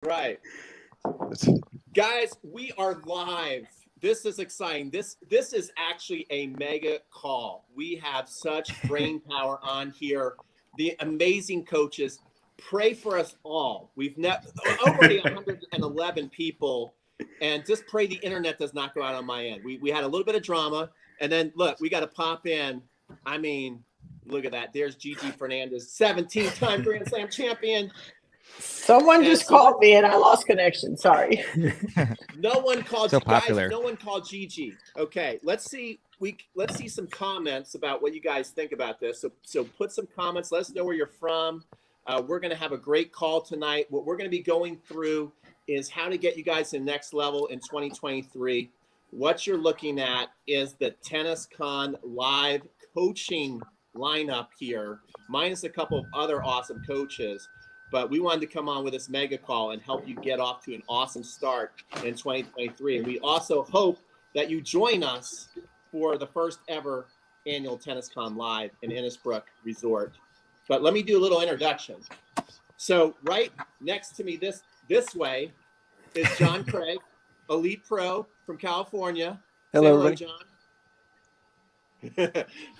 Right. Guys, we are live. This is exciting. This is actually a mega call. We have such brain power on here. The amazing coaches. Pray for us all. We've already 111 people, and just pray the internet does not go out on my end. We had a little bit of drama, and then look, we got to pop in. I mean, look at that. There's Gigi Fernandez, 17-time Grand Slam champion. Someone just called me and I lost connection. Sorry. No one called. So popular. Guys, no one called Gigi. Okay, let's see some comments about what you guys think about this. So put some comments. Let us know where you're from. We're going to have a great call tonight. What we're going to be going through is how to get you guys to the next level in 2023. What you're looking at is the Tenniscon live coaching lineup here, minus a couple of other awesome coaches. But we wanted to come on with this mega call and help you get off to an awesome start in 2023. And we also hope that you join us for the first ever annual Tenniscon Live in Innisbrook Resort. But let me do a little introduction. So right next to me this way is John Craig, Elite Pro from California. Hello, John.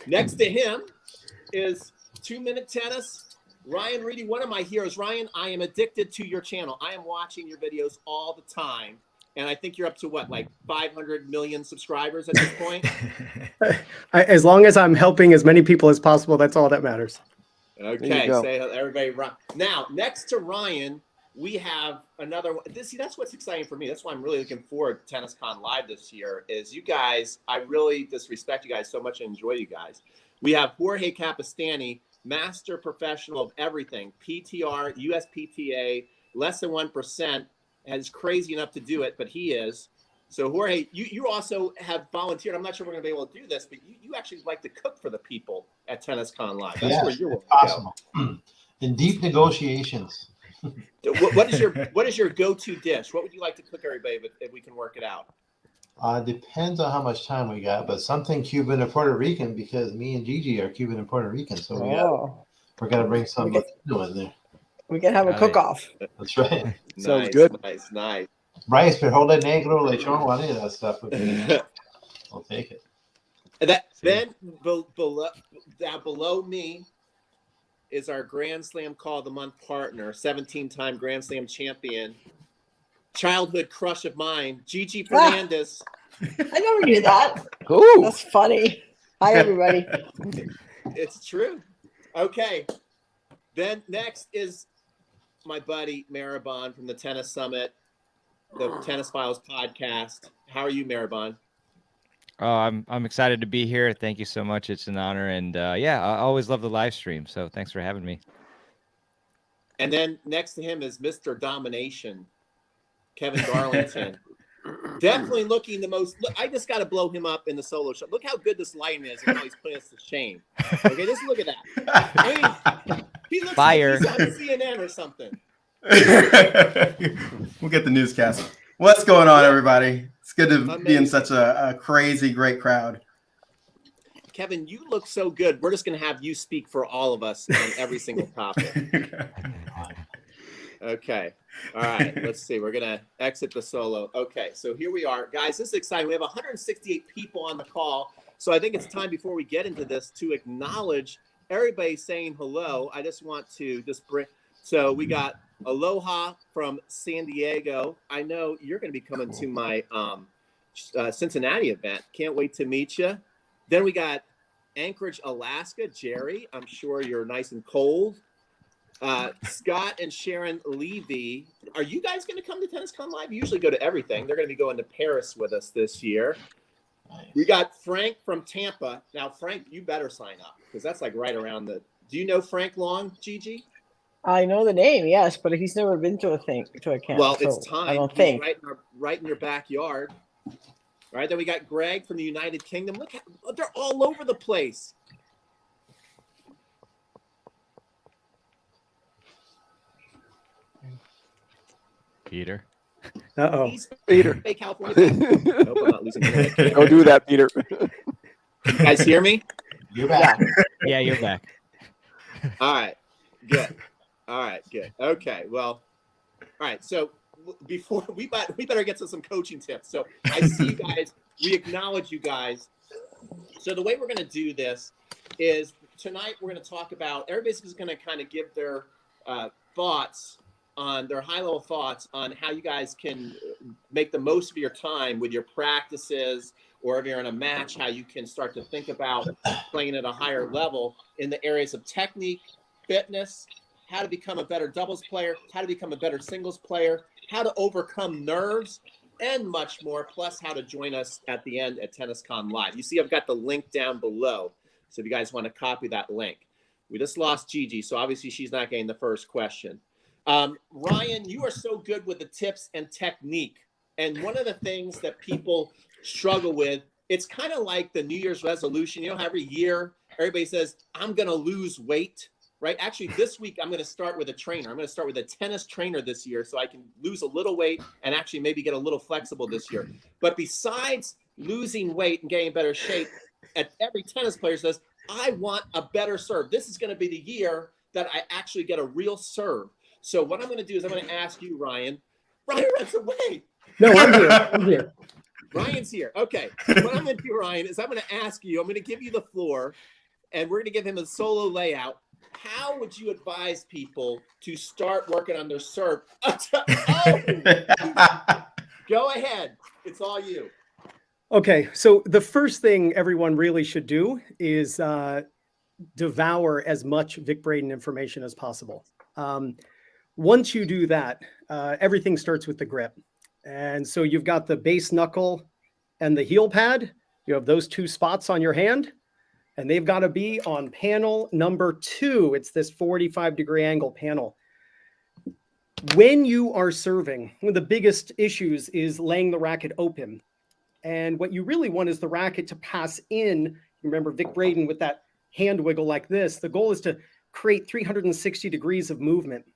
Next to him is 2-Minute Tennis. Ryan Reidy, one of my heroes. Ryan, I am addicted to your channel. I am watching your videos all the time. And I think you're up to what, like 500 million subscribers at this point? As long as I'm helping as many people as possible, that's all that matters. Okay, say everybody. Now, next to Ryan, we have another one. See, that's what's exciting for me. That's why I'm really looking forward to Tenniscon Live this year is you guys, I really just respect you guys so much and enjoy you guys. We have Jorge Capestany, master professional of everything, PTR, USPTA, less than 1%, and is crazy enough to do it, but he is. So Jorge, you also have volunteered. I'm not sure we're going to be able to do this, but you actually like to cook for the people at Tenniscon Live. That's where you're possible. In deep negotiations. What is your go-to dish? What would you like to cook everybody if we can work it out? Depends on how much time we got, but something Cuban and Puerto Rican because me and Gigi are Cuban and Puerto Rican, so we're gonna bring some in there. We can have a cook-off. That's right. Sounds good. Nice. Rice, frijole negro, lechon, any of that stuff. We'll take it. Then below me is our Grand Slam Call of the Month partner, 17-time Grand Slam champion, childhood crush of mine, Gigi Fernandez. I never knew that. Ooh. That's funny. Hi, everybody. It's true. Okay. Then next is my buddy Mehrban from the Tennis Summit, the Tennis Files podcast. How are you, Mehrban? Oh, I'm excited to be here. Thank you so much. It's an honor. And yeah, I always love the live stream. So thanks for having me. And then next to him is Mr. Domination, Kevin Garlington. Definitely looking the most. Look, I just got to blow him up in the solo show. Look how good this lighting is and how he's putting us to shame. Okay, just look at that. I mean, he looks Fire. like he's on CNN or something. We'll get the newscast. What's going on, everybody? It's good to be in such a crazy, great crowd. Kevin, you look so good. We're just going to have you speak for all of us on every single topic. Okay. All right. Let's see. We're going to exit the solo. Okay. So here we are. Guys, this is exciting. We have 168 people on the call. So I think it's time before we get into this to acknowledge everybody saying hello. I just want to bring. So we got Aloha from San Diego. I know you're going to be coming to my Cincinnati event. Can't wait to meet you. Then we got Anchorage, Alaska. Jerry, I'm sure you're nice and cold. Scott and Sharon Levy. Are you guys going to come to Tenniscon Live? You usually go to everything. They're going to be going to Paris with us this year. We got Frank from Tampa. Now, Frank, you better sign up because that's like right around the. Do you know Frank Long, Gigi? I know the name, yes, but he's never been to a camp. Well, so it's time. I don't think. Right in your backyard. All right, then we got Greg from the United Kingdom. Look, they're all over the place. Peter. Uh-oh. Peter. Hey, California. Nope, I'm not losing my Don't do that, Peter. You guys hear me? You're back. Yeah, you're back. All right. Good. All right. Good. Okay. Well, All right. So before we better get to some coaching tips. So I see you guys. We acknowledge you guys. So the way we're going to do this is tonight we're going to talk about, everybody's just going to kind of give their thoughts on their high-level thoughts on how you guys can make the most of your time with your practices, or if you're in a match, how you can start to think about playing at a higher level in the areas of technique, fitness, how to become a better doubles player, how to become a better singles player, how to overcome nerves, and much more, plus how to join us at the end at Tenniscon Live. You see, I've got the link down below, so if you guys want to copy that link. We just lost Gigi, so obviously she's not getting the first question. Ryan, you are so good with the tips and technique. And one of the things that people struggle with, it's kind of like the New Year's resolution. You know how every year everybody says, I'm going to lose weight, right? Actually, this week I'm going to start with a trainer. I'm going to start with a tennis trainer this year so I can lose a little weight and actually maybe get a little flexible this year. But besides losing weight and getting in better shape, every tennis player says, I want a better serve. This is going to be the year that I actually get a real serve. So what I'm going to do is I'm going to ask you, Ryan. Ryan runs away. No, I'm here. I'm here. Ryan's here. Okay. What I'm going to do, Ryan, is I'm going to ask you, I'm going to give you the floor, and we're going to give him a solo layout. How would you advise people to start working on their serve? Go ahead. It's all you. Okay, so the first thing everyone really should do is devour as much Vic Braden information as possible. Once you do that, everything starts with the grip. And so you've got the base knuckle and the heel pad. You have those two spots on your hand, and they've got to be on panel number 2. It's this 45-degree angle panel. When you are serving, one of the biggest issues is laying the racket open. And what you really want is the racket to pass in. Remember Vic Braden with that hand wiggle like this. The goal is to create 360 degrees of movement.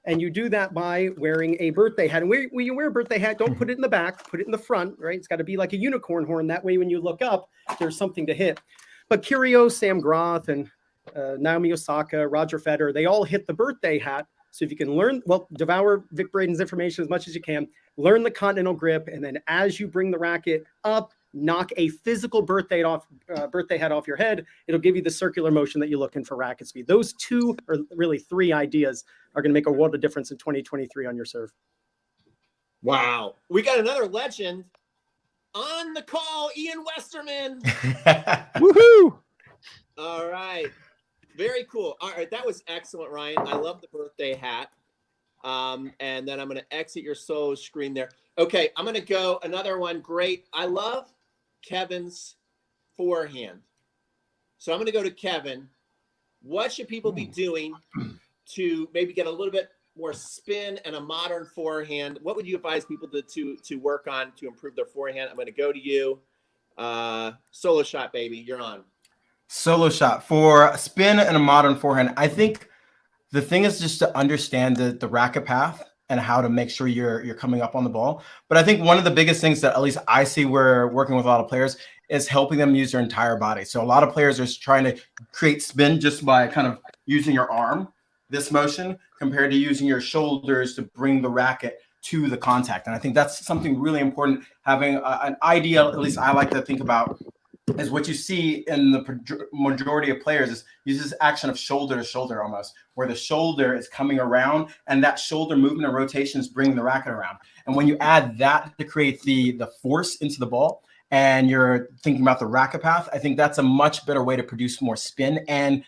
And you do that by wearing a birthday hat. And when you wear a birthday hat, don't put it in the back, put it in the front, right? It's got to be like a unicorn horn. That way, when you look up, there's something to hit. But Kyrgios, Sam Groth, and Naomi Osaka, Roger Federer, they all hit the birthday hat. So if you can learn, well, devour Vic Braden's information as much as you can, learn the continental grip, and then as you bring the racket up, knock a physical birthday hat off your head. It'll give you the circular motion that you're looking for racket speed. Those 2, or really 3 ideas, are going to make a world of difference in 2023 on your serve. Wow. We got another legend on the call, Ian Westerman. Woohoo! All right. Very cool. All right. That was excellent, Ryan. I love the birthday hat. And then I'm going to exit your solo screen there. Okay. I'm going to go another one. Great. I love Kevin's forehand. So I'm going to go to Kevin. What should people be doing to maybe get a little bit more spin and a modern forehand? What would you advise people to work on to improve their forehand? I'm going to go to you. Solo shot, baby. You're on. Solo shot for a spin and a modern forehand. I think the thing is just to understand the racket path and how to make sure you're coming up on the ball. But I think one of the biggest things that at least I see we're working with a lot of players is helping them use their entire body. So a lot of players are trying to create spin just by kind of using your arm, this motion, compared to using your shoulders to bring the racket to the contact. And I think that's something really important. Having an idea, at least I like to think about, is what you see in the majority of players is use this action of shoulder to shoulder almost, where the shoulder is coming around and that shoulder movement and rotation is bringing the racket around. And when you add that to create the force into the ball and you're thinking about the racket path, I think that's a much better way to produce more spin and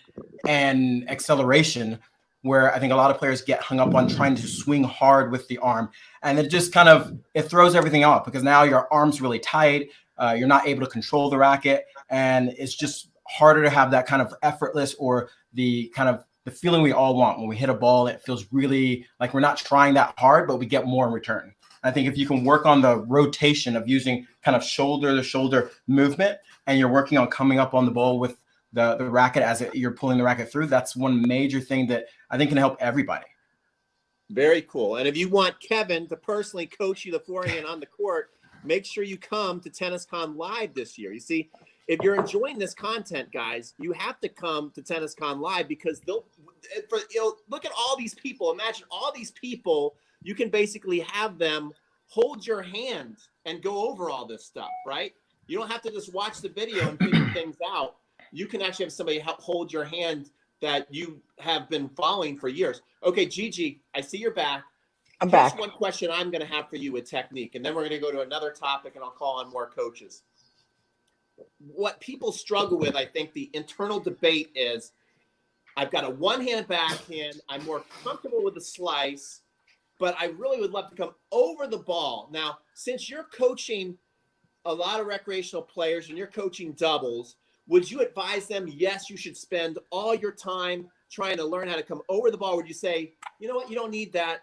acceleration, where I think a lot of players get hung up on trying to swing hard with the arm. And it just kind of, it throws everything off because now your arm's really tight. You're not able to control the racket, and it's just harder to have that kind of effortless or the kind of the feeling we all want when we hit a ball. It feels really like we're not trying that hard, but we get more in return. I think if you can work on the rotation of using kind of shoulder to shoulder movement, and you're working on coming up on the ball with the racket as you're pulling the racket through, that's one major thing that I think can help everybody. Very cool. And if you want Kevin to personally coach you the forehand on the court, make sure you come to Tenniscon Live this year. You see, if you're enjoying this content, guys, you have to come to Tenniscon Live because look at all these people. Imagine all these people you can basically have them hold your hand and go over all this stuff, right? You don't have to just watch the video and figure things out. You can actually have somebody help hold your hand that you have been following for years. Okay, Gigi, I see you're back. I'm Here's back. one question I'm going to have for you with technique, and then we're going to go to another topic, and I'll call on more coaches. What people struggle with, I think the internal debate is, I've got a one-hand backhand. I'm more comfortable with the slice, but I really would love to come over the ball. Now, since you're coaching a lot of recreational players and you're coaching doubles, would you advise them, yes, you should spend all your time trying to learn how to come over the ball? Would you say, you know what, you don't need that.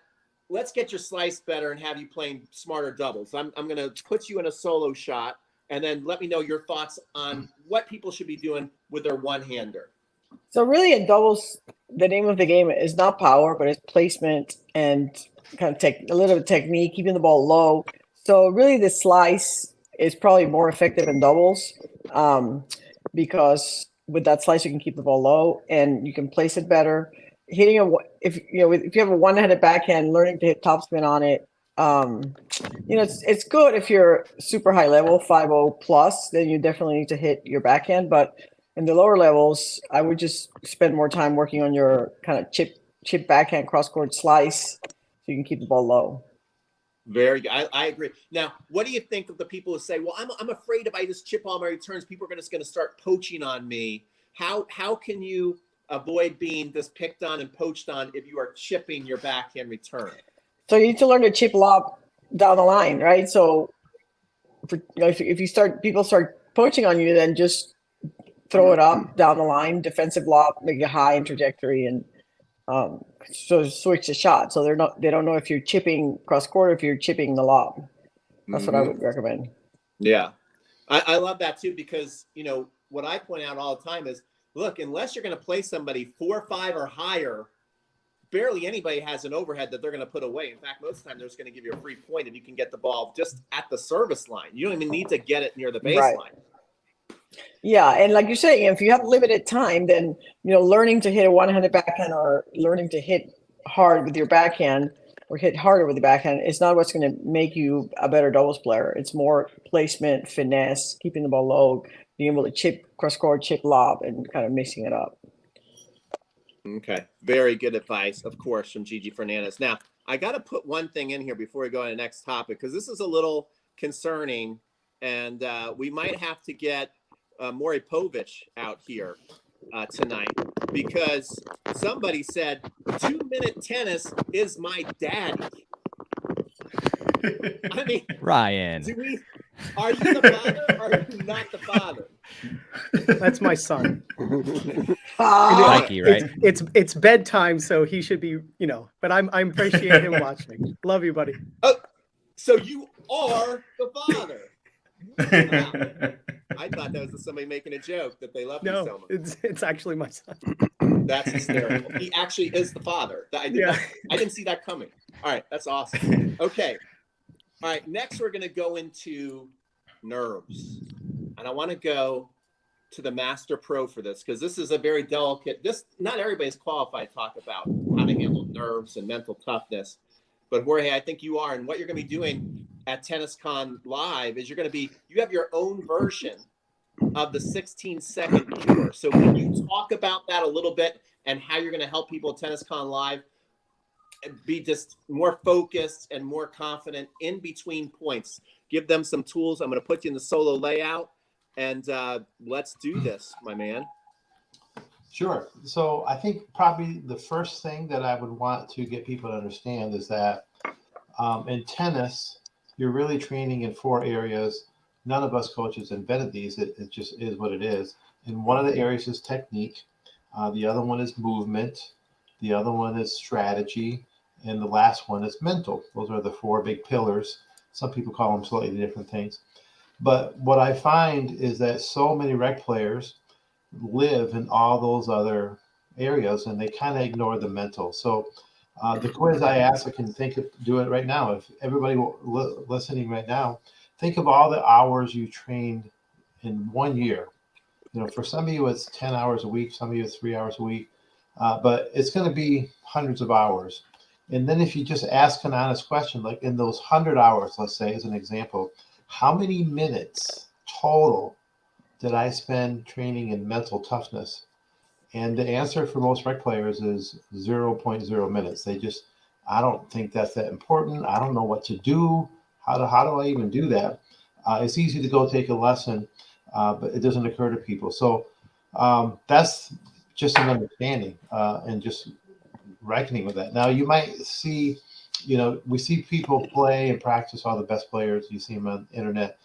Let's get your slice better and have you playing smarter doubles. I'm going to put you in a solo shot, and then let me know your thoughts on what people should be doing with their one-hander. So really in doubles, the name of the game is not power, but it's placement and kind of a little bit of technique, keeping the ball low. So really the slice is probably more effective in doubles because with that slice, you can keep the ball low and you can place it better. If you have a one-handed backhand, learning to hit topspin on it, it's good if you're super high level, 5.0 plus, then you definitely need to hit your backhand. But in the lower levels, I would just spend more time working on your kind of chip backhand cross-court slice so you can keep the ball low. Very good. I agree. Now, what do you think of the people who say, well, I'm afraid if I just chip all my returns, people are just going to start poaching on me. How can you avoid being just picked on and poached on if you are chipping your backhand return? So you need to learn to chip lob down the line, right? So if people start poaching on you, then just throw it up down the line, defensive lob, make it high in trajectory, and so switch the shot. So they don't know if you're chipping cross court or if you're chipping the lob. That's what I would recommend. Yeah. I love that too, because what I point out all the time is, look, unless you're going to play somebody 4-5 or higher, barely anybody has an overhead that they're going to put away. In fact, most of the time they're just going to give you a free point if you can get the ball just at the service line. You don't even need to get it near the baseline. Right. Yeah, and like you're saying, if you have limited time, then learning to hit a one-handed backhand or learning to hit hard with your backhand or hit harder with the backhand is not what's going to make you a better doubles player. It's more placement, finesse, keeping the ball low, being able to chip cross-court, chip lob, and kind of mixing it up. Okay, very good advice, of course, from Gigi Fernandez. Now, I got to put one thing in here before we go on to the next topic, because this is a little concerning, and we might have to get Maury Povich out here tonight, because somebody said 2-minute tennis is my daddy. I mean, Ryan, are you the father or are you not the father? That's my son. Mikey, right? It's bedtime, so he should be, but I appreciate him watching. Love you, buddy. Oh, so you are the father. Wow. I thought that was somebody making a joke that they love me so much. It's actually my son. That's hysterical. He actually is the father. I didn't see that coming. All right, that's awesome. Okay. All right, next we're going to go into nerves. And I want to go to the Master Pro for this, because this is a very delicate, not everybody's qualified to talk about how to handle nerves and mental toughness. But Jorge, I think you are. And what you're going to be doing at Tenniscon Live is you have your own version of the 16-second cure. So can you talk about that a little bit and how you're going to help people at Tenniscon Live be just more focused and more confident in between points? Give them some tools. I'm going to put you in the solo layout, and let's do this, my man. Sure. So I think probably the first thing that I would want to get people to understand is that in tennis, you're really training in 4 areas. None of us coaches invented these. It just is what it is. And one of the areas is technique. The other one is movement. The other one is strategy. And the last one is mental. Those are the 4 big pillars. Some people call them slightly different things. But what I find is that so many rec players live in all those other areas, and they kind of ignore the mental. So the quiz I ask, I can do it right now. If everybody listening right now, think of all the hours you trained in 1 year. For some of you, it's 10 hours a week. Some of you, it's 3 hours a week. But it's going to be hundreds of hours. And then if you just ask an honest question, like in those 100 hours, let's say, as an example, how many minutes total did I spend training in mental toughness? And the answer for most rec players is 0.0 minutes. They just, I don't think that's that important. I don't know what to do. How do I even do that? It's easy to go take a lesson, but it doesn't occur to people. So that's just an understanding and just reckoning with that. Now you might see, we see people play and practice, all the best players. You see them on the internet.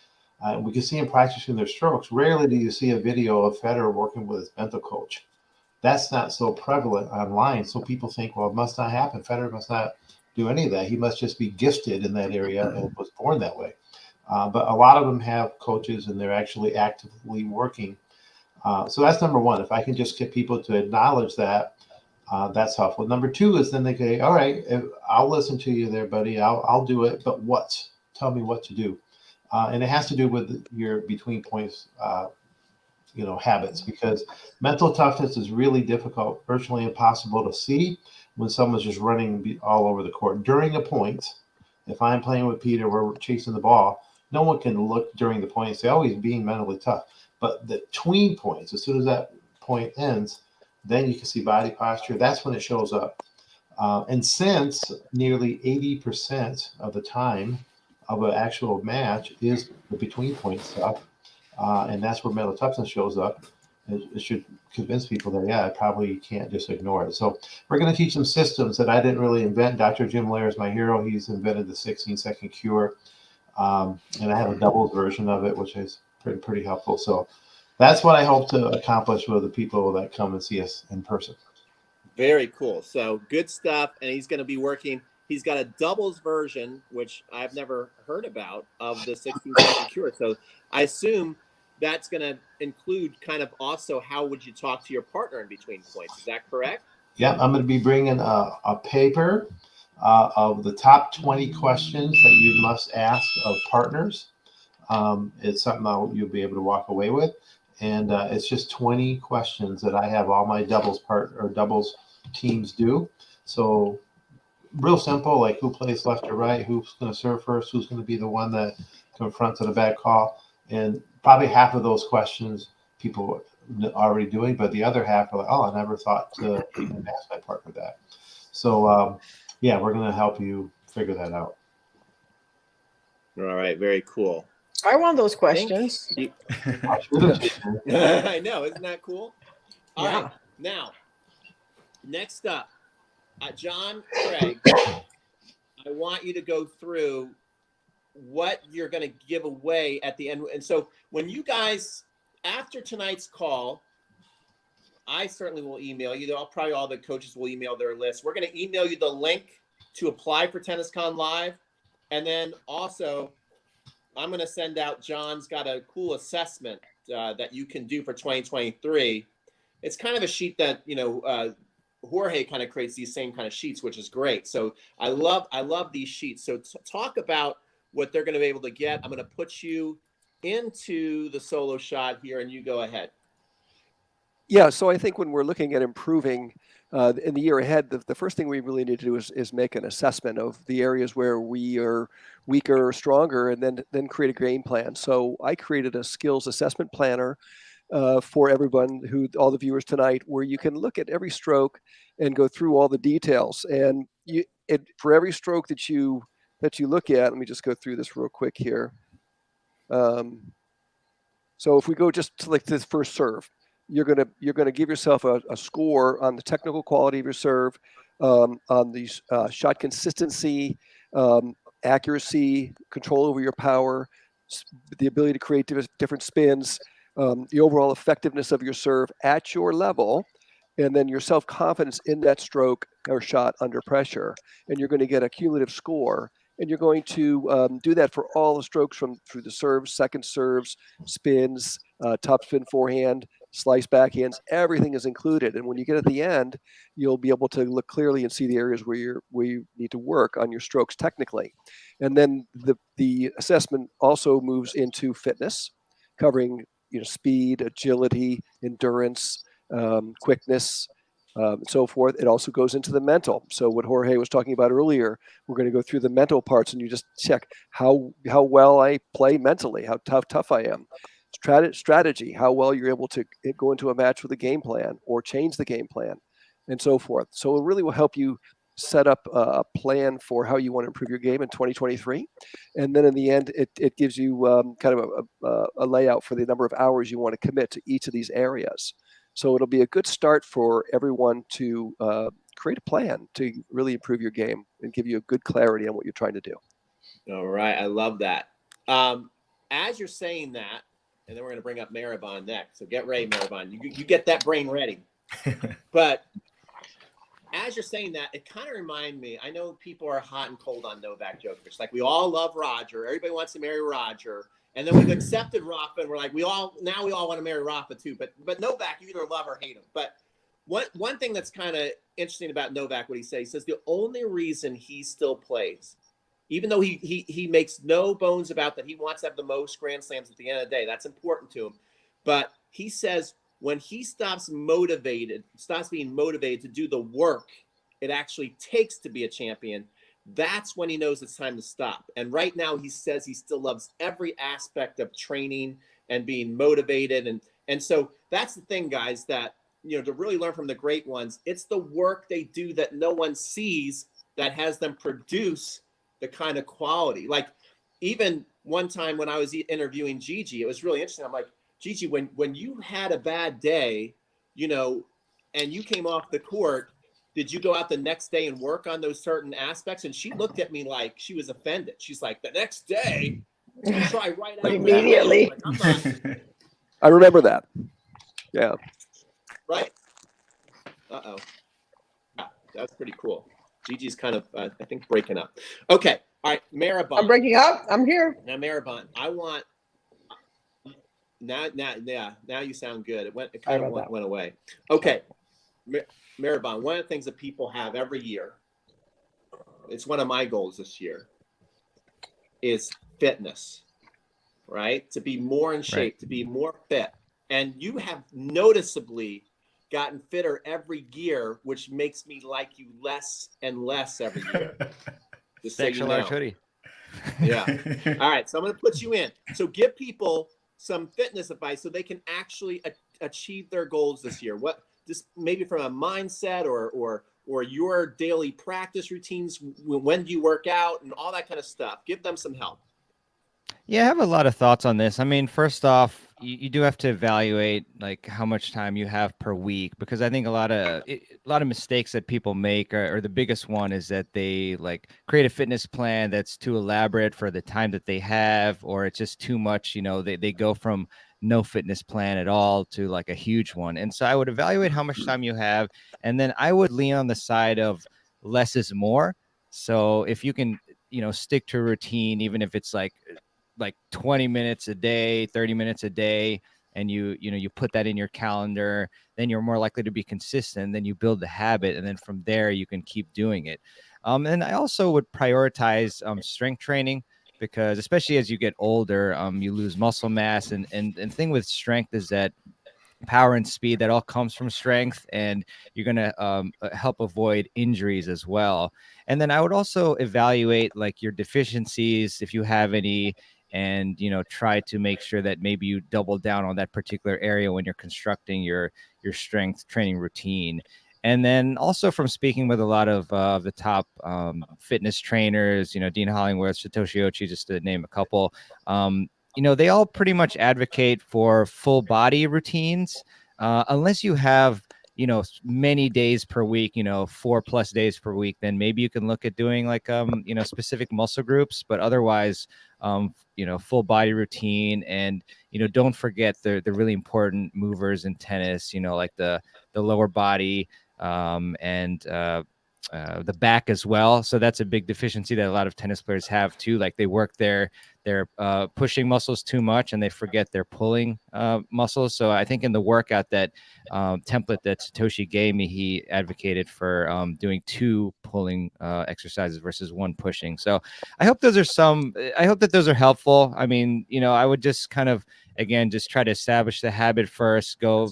We can see them practicing their strokes. Rarely do you see a video of Federer working with his mental coach. That's not so prevalent online. So people think, well, it must not happen. Federer must not do any of that. He must just be gifted in that area and was born that way. But a lot of them have coaches and they're actually actively working. So that's number one. If I can just get people to acknowledge that, that's helpful. Number two is then they say, all right, I'll listen to you there, buddy. I'll do it. But what? Tell me what to do. And it has to do with your between points habits, because mental toughness is really difficult, virtually impossible to see when someone's just running all over the court. During a point, if I'm playing with Peter, we're chasing the ball, no one can look during the point and say, oh, he's being mentally tough. But the tween points, as soon as that point ends, then you can see body posture. That's when it shows up. And since nearly 80% of the time of an actual match is the between point stuff, and that's where mental toughness shows up. It should convince people that, I probably can't just ignore it. So we're going to teach them systems that I didn't really invent. Dr. Jim Lair is my hero. He's invented the 16-second cure. And I have a doubles version of it, which is pretty helpful. So that's what I hope to accomplish with the people that come and see us in person. Very cool. So good stuff. And he's going to be working. He's got a doubles version, which I've never heard about, of the 16-second cure. So I assume that's going to include kind of also how would you talk to your partner in between points. Is that correct? Yeah, I'm going to be bringing a paper of the top 20 questions that you must ask of partners. It's something you'll be able to walk away with. And it's just 20 questions that I have all my doubles teams do. So real simple, like who plays left or right, who's going to serve first, who's going to be the one that confronts at a bad call. And probably half of those questions people are already doing, but the other half are like, oh, I never thought to even ask my partner that. So, we're going to help you figure that out. All right. Very cool. I want those questions. I know. Isn't that cool? All Yeah. right. Now, next up, John Craig, I want you to go through what you're going to give away at the end. And so when you guys, after tonight's call, I certainly will email you. Probably all the coaches will email their list. We're going to email you the link to apply for Tenniscon Live. And then also, I'm going to send out, John's got a cool assessment that you can do for 2023. It's kind of a sheet that, Jorge kind of creates these same kind of sheets, which is great. So I love these sheets. So talk about what they're going to be able to get. I'm going to put you into the solo shot here and you go ahead. Yeah, so I think when we're looking at improving in the year ahead, the first thing we really need to do is make an assessment of the areas where we are weaker or stronger, and then create a game plan. So I created a skills assessment planner for everyone, all the viewers tonight, where you can look at every stroke and go through all the details. And for every stroke that you look at, let me just go through this real quick here. So if we go just to like this first serve, you're gonna give yourself a score on the technical quality of your serve, on the shot consistency, accuracy, control over your power, the ability to create different spins, the overall effectiveness of your serve at your level, and then your self-confidence in that stroke or shot under pressure. And you're going to get a cumulative score. And you're going to do that for all the strokes through the serves, second serves, spins, top spin forehand, slice backhands. Everything is included. And when you get at the end, you'll be able to look clearly and see the areas where you need to work on your strokes technically. And then the assessment also moves into fitness, covering speed, agility, endurance, quickness, and so forth. It also goes into the mental. So what Jorge was talking about earlier, we're going to go through the mental parts, and you just check how well I play mentally, how tough I am. Strategy, how well you're able to go into a match with a game plan or change the game plan, and so forth. So it really will help you set up a plan for how you want to improve your game in 2023. And then in the end, it gives you kind of a layout for the number of hours you want to commit to each of these areas. So it'll be a good start for everyone to create a plan to really improve your game and give you a good clarity on what you're trying to do. All right. I love that. As you're saying that, and then we're going to bring up Mehrban next. So get ready, Mehrban. You get that brain ready. But as you're saying that, it kind of reminded me, I know people are hot and cold on Novak Djokovic. Like, we all love Roger. Everybody wants to marry Roger. And then we've accepted Rafa, and we're like, we all want to marry Rafa too. But Novak, you either love or hate him. But one thing that's kind of interesting about Novak, what he says the only reason he still plays, even though he makes no bones about that, he wants to have the most Grand Slams at the end of the day. That's important to him. But he says when he stops being motivated to do the work it actually takes to be a champion, that's when he knows it's time to stop. And right now he says he still loves every aspect of training and being motivated. And so that's the thing, guys, that, you know, to really learn from the great ones, it's the work they do that no one sees that has them produce the kind of quality. Like, even one time when I was interviewing Gigi, it was really interesting. I'm like, Gigi, when you had a bad day, you know, and you came off the court, did you go out the next day and work on those certain aspects? And she looked at me like she was offended. She's like, the next day, you try right out immediately. Like, I'm not. I remember that. Yeah. Right. Uh-oh. Yeah, that's pretty cool. Gigi's kind of, I think, breaking up. Okay. All right. Mehrban. I'm breaking up. I'm here. Now, Mehrban, I want. Now you sound good. It kind of went away. Okay. Mehrban, one of the things that people have every year, it's one of my goals this year, is fitness, right? To be more in shape, right, to be more fit. And you have noticeably gotten fitter every year, which makes me like you less and less every year. Just so you know. Hoodie. Yeah. All right. So I'm going to put you in. So give people some fitness advice so they can actually achieve their goals this year. What, just maybe from a mindset or your daily practice routines, when do you work out and all that kind of stuff. Give them some help. Yeah, I have a lot of thoughts on this. I mean, first off, you do have to evaluate like how much time you have per week, because I think a lot of mistakes that people make are the biggest one is that they like create a fitness plan that's too elaborate for the time that they have, or it's just too much. You know, they go from no fitness plan at all to like a huge one. And so I would evaluate how much time you have, and then I would lean on the side of less is more. So if you can, you know, stick to a routine, even if it's like 20 minutes a day, 30 minutes a day, and you put that in your calendar, then you're more likely to be consistent. Then you build the habit, and then from there you can keep doing it. And I also would prioritize strength training, because especially as you get older, you lose muscle mass, and thing with strength is that power and speed, that all comes from strength, and you're going to help avoid injuries as well. And then I would also evaluate like your deficiencies, if you have any, and, you know, try to make sure that maybe you double down on that particular area when you're constructing your strength training routine. And then also from speaking with a lot of the top fitness trainers, you know, Dean Hollingworth, Satoshi Ochi, just to name a couple, you know, they all pretty much advocate for full body routines, unless you have, you know, many days per week, you know, 4+ days per week, then maybe you can look at doing like, you know, specific muscle groups, but otherwise, you know, full body routine. And, you know, don't forget the really important movers in tennis, you know, like the lower body, and the back as well. So that's a big deficiency that a lot of tennis players have too. Like they work their pushing muscles too much and they forget their pulling muscles. So I think in the workout that template that Satoshi gave me, he advocated for doing 2 pulling exercises versus 1 pushing. So I hope that those are helpful. I mean, I would just kind of, again, just try to establish the habit first, go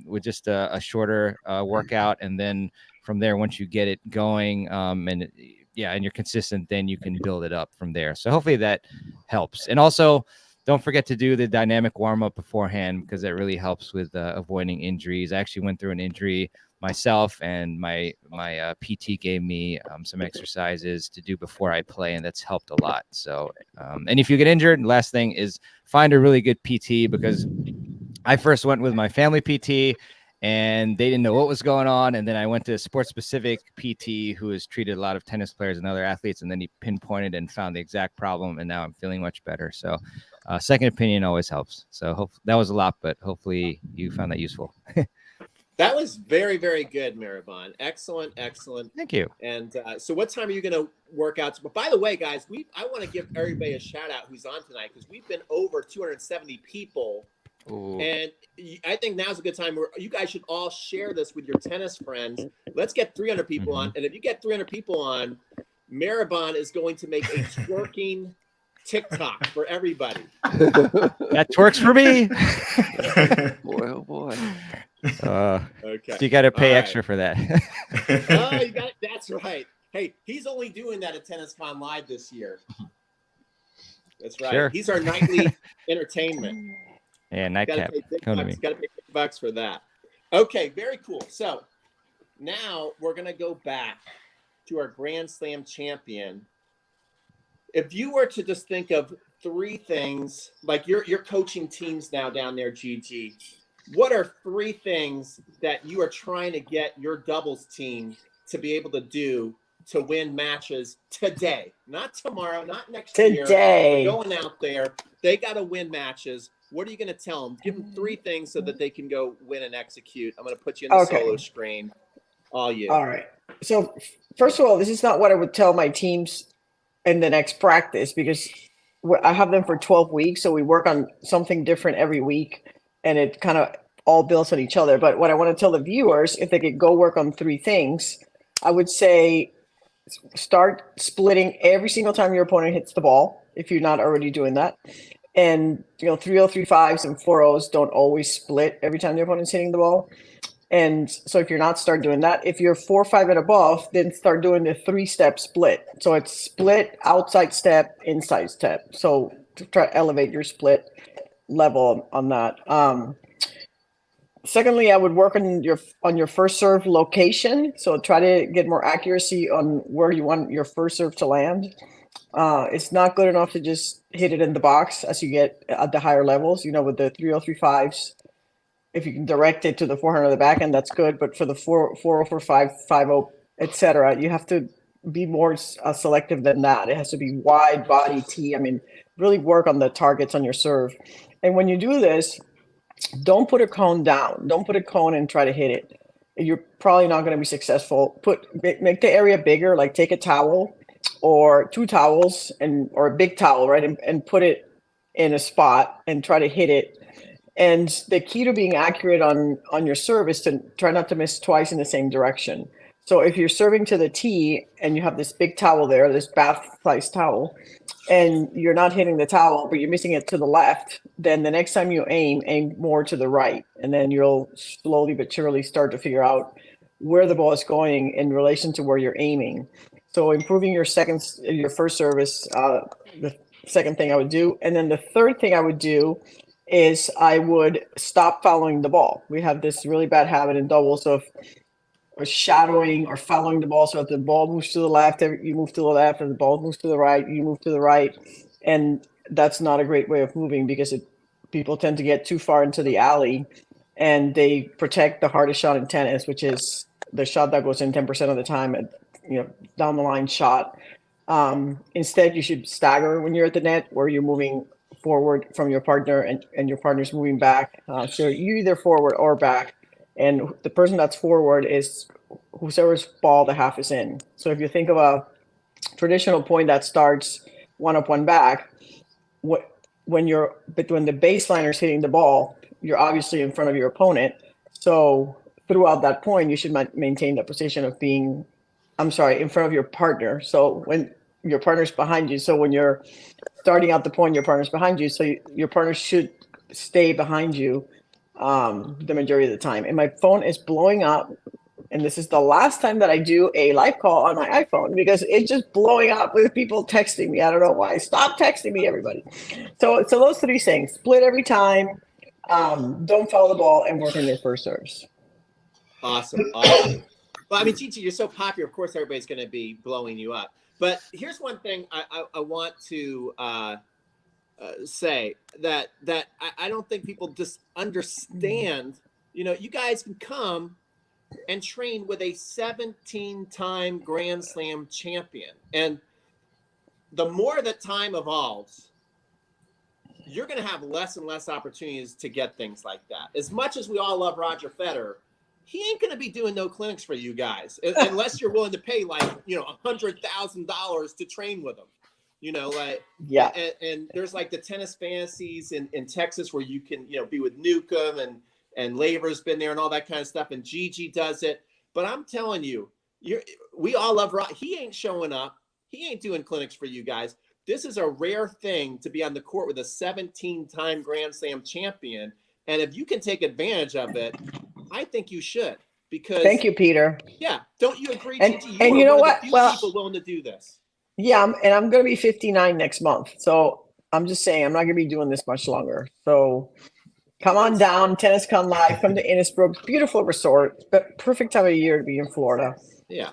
with just a shorter workout. And then from there, once you get it going and you're consistent, then you can build it up from there. So hopefully that helps. And also don't forget to do the dynamic warm up beforehand, because that really helps with avoiding injuries. I actually went through an injury myself, and my PT gave me some exercises to do before I play, and that's helped a lot. So, and if you get injured, last thing is find a really good PT, because I first went with my family PT and they didn't know what was going on. And then I went to a sports specific PT who has treated a lot of tennis players and other athletes. And then he pinpointed and found the exact problem. And now I'm feeling much better. So second opinion always helps. So that was a lot, but hopefully you found that useful. That was very, very good, Mehrban. Excellent, excellent. Thank you. And so what time are you going to work out? But by the way, guys, I want to give everybody a shout out who's on tonight, because we've been over 270 people. Ooh. And I think now's a good time where you guys should all share this with your tennis friends. Let's get 300 people on. And if you get 300 people on, Mehrban is going to make a twerking TikTok for everybody. That twerks for me. Boy, oh boy. Okay. So you got to pay extra for that. That's right. Hey, he's only doing that at Tenniscon Live this year. That's right. Sure. He's our nightly entertainment. Yeah, nightcap. Got to pay $50 for that. Okay, very cool. So now we're going to go back to our Grand Slam champion. If you were to just think of 3 things, like you're coaching teams now down there, Gigi, what are 3 things that you are trying to get your doubles team to be able to do to win matches today? Not tomorrow, not next year. Today. Going out there, they got to win matches. What are you going to tell them? Give them 3 things so that they can go win and execute. I'm going to put you in the solo screen. All you. All right. So first of all, this is not what I would tell my teams in the next practice, because I have them for 12 weeks. So we work on something different every week, and it kind of all builds on each other. But what I want to tell the viewers, if they could go work on 3 things, I would say start splitting every single time your opponent hits the ball, if you're not already doing that. And 3-0-3-5s and 4-0s don't always split every time the opponent's hitting the ball. And so if you're not, start doing that. If you're 4-5 and above, then start doing the 3-step split. So it's split, outside step, inside step. So to try to elevate your split level on that. Secondly, I would work on your first serve location. So try to get more accuracy on where you want your first serve to land. It's not good enough to just hit it in the box as you get at the higher levels. With the 3-0-3-5s, if you can direct it to the forehand or the backhand, that's good. But for the 4-0-4-5, 5-0, etc., you have to be more selective than that. It has to be wide body tee. I mean, really work on the targets on your serve. And when you do this, don't put a cone down. Don't put a cone and try to hit it. You're probably not going to be successful. Make the area bigger. Like take a towel or 2 towels or a big towel, right? And put it in a spot and try to hit it. And the key to being accurate on your serve is to try not to miss twice in the same direction. So if you're serving to the tee and you have this big towel there, this bath-sized towel, and you're not hitting the towel, but you're missing it to the left, then the next time you aim more to the right. And then you'll slowly but surely start to figure out where the ball is going in relation to where you're aiming. So improving your first service, the second thing I would do. And then the third thing I would do is I would stop following the ball. We have this really bad habit in doubles of shadowing or following the ball. So if the ball moves to the left, you move to the left, and the ball moves to the right, you move to the right. And that's not a great way of moving, because people tend to get too far into the alley, and they protect the hardest shot in tennis, which is the shot that goes in 10% of the time, down the line shot. Instead, you should stagger when you're at the net, where you're moving forward from your partner and your partner's moving back. So you're either forward or back, and the person that's forward is whoever's ball the half is in. So if you think of a traditional point that starts 1 up, 1 back, when the baseliner is hitting the ball, you're obviously in front of your opponent. So throughout that point, you should maintain the position of being, in front of your partner. So when your partner's behind you, so when you're starting out the point, your partner's behind you. So your partner should stay behind you the majority of the time. And my phone is blowing up. And this is the last time that I do a live call on my iPhone because it's just blowing up with people texting me. I don't know why. Stop texting me, everybody. So those 3 things: split every time, don't foul the ball, and work on your first serves. Awesome. Well, I mean, Gigi, you're so popular. Of course, everybody's going to be blowing you up. But here's one thing I want to say that I don't think people just understand. You know, you guys can come and train with a 17-time Grand Slam champion. And the more that time evolves, you're going to have less and less opportunities to get things like that. As much as we all love Roger Federer, he ain't going to be doing no clinics for you guys unless you're willing to pay $100,000 to train with him. Yeah. And there's like the tennis fantasies in Texas where you can, be with Newcomb and Laver's been there and all that kind of stuff. And Gigi does it. But I'm telling you, we all love Roger. He ain't showing up. He ain't doing clinics for you guys. This is a rare thing to be on the court with a 17-time Grand Slam champion. And if you can take advantage of it, I think you should. Because thank you, Peter. Yeah. Don't you agree, and, Gigi? And you know what? Well, people willing to do this. Yeah. I'm going to be 59 next month. So I'm just saying, I'm not going to be doing this much longer. So come on down, Tenniscon Live, come to Innisbrook, beautiful resort, but perfect time of year to be in Florida. Yeah.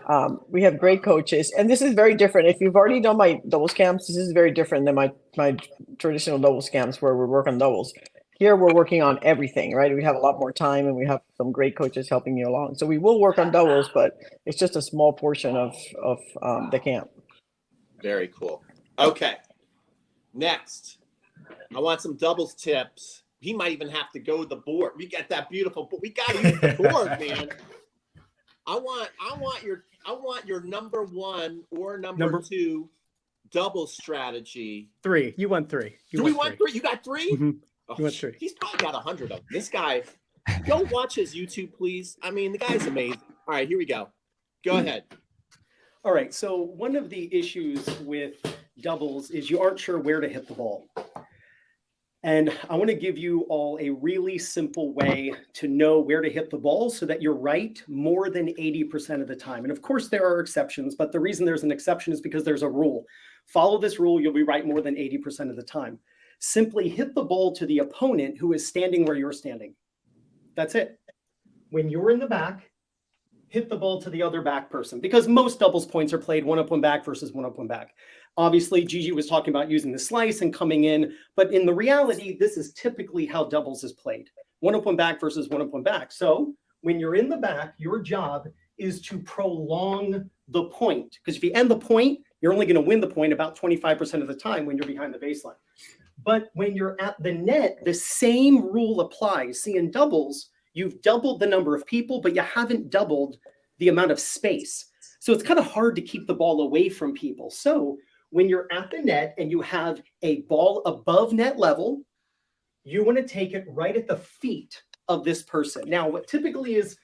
We have great coaches, and this is very different. If you've already done my doubles camps, this is very different than my traditional doubles camps where we work on doubles. Here we're working on everything, right? We have a lot more time, and we have some great coaches helping you along. So we will work on doubles, but it's just a small portion of the camp. Very cool. Okay. Next, I want some doubles tips. He might even have to go to the board. We got that beautiful, but we got to use the board, man. I want your number 1 or number 2 double strategy. 3. You won 3. Do we want 3? You got 3? Mm-hmm. Oh, you won 3. He's probably got 100 of them. This guy, go watch his YouTube, please. I mean, the guy's amazing. All right, here we go. Go ahead. All right. So one of the issues with doubles is you aren't sure where to hit the ball. And I want to give you all a really simple way to know where to hit the ball so that you're right more than 80% of the time. And of course, there are exceptions, but the reason there's an exception is because there's a rule. Follow this rule, you'll be right more than 80% of the time. Simply hit the ball to the opponent who is standing where you're standing. That's it. When you're in the back, hit the ball to the other back person, because most doubles points are played 1 up, 1 back versus 1 up, 1 back. Obviously, Gigi was talking about using the slice and coming in, but in the reality, this is typically how doubles is played. 1 up, 1 back versus 1 up, 1 back. So when you're in the back, your job is to prolong the point, because if you end the point, you're only going to win the point about 25% of the time when you're behind the baseline. But when you're at the net, the same rule applies. See, in doubles, you've doubled the number of people, but you haven't doubled the amount of space. So it's kind of hard to keep the ball away from people. So when you're at the net and you have a ball above net level, you want to take it right at the feet of this person. Now, what typically is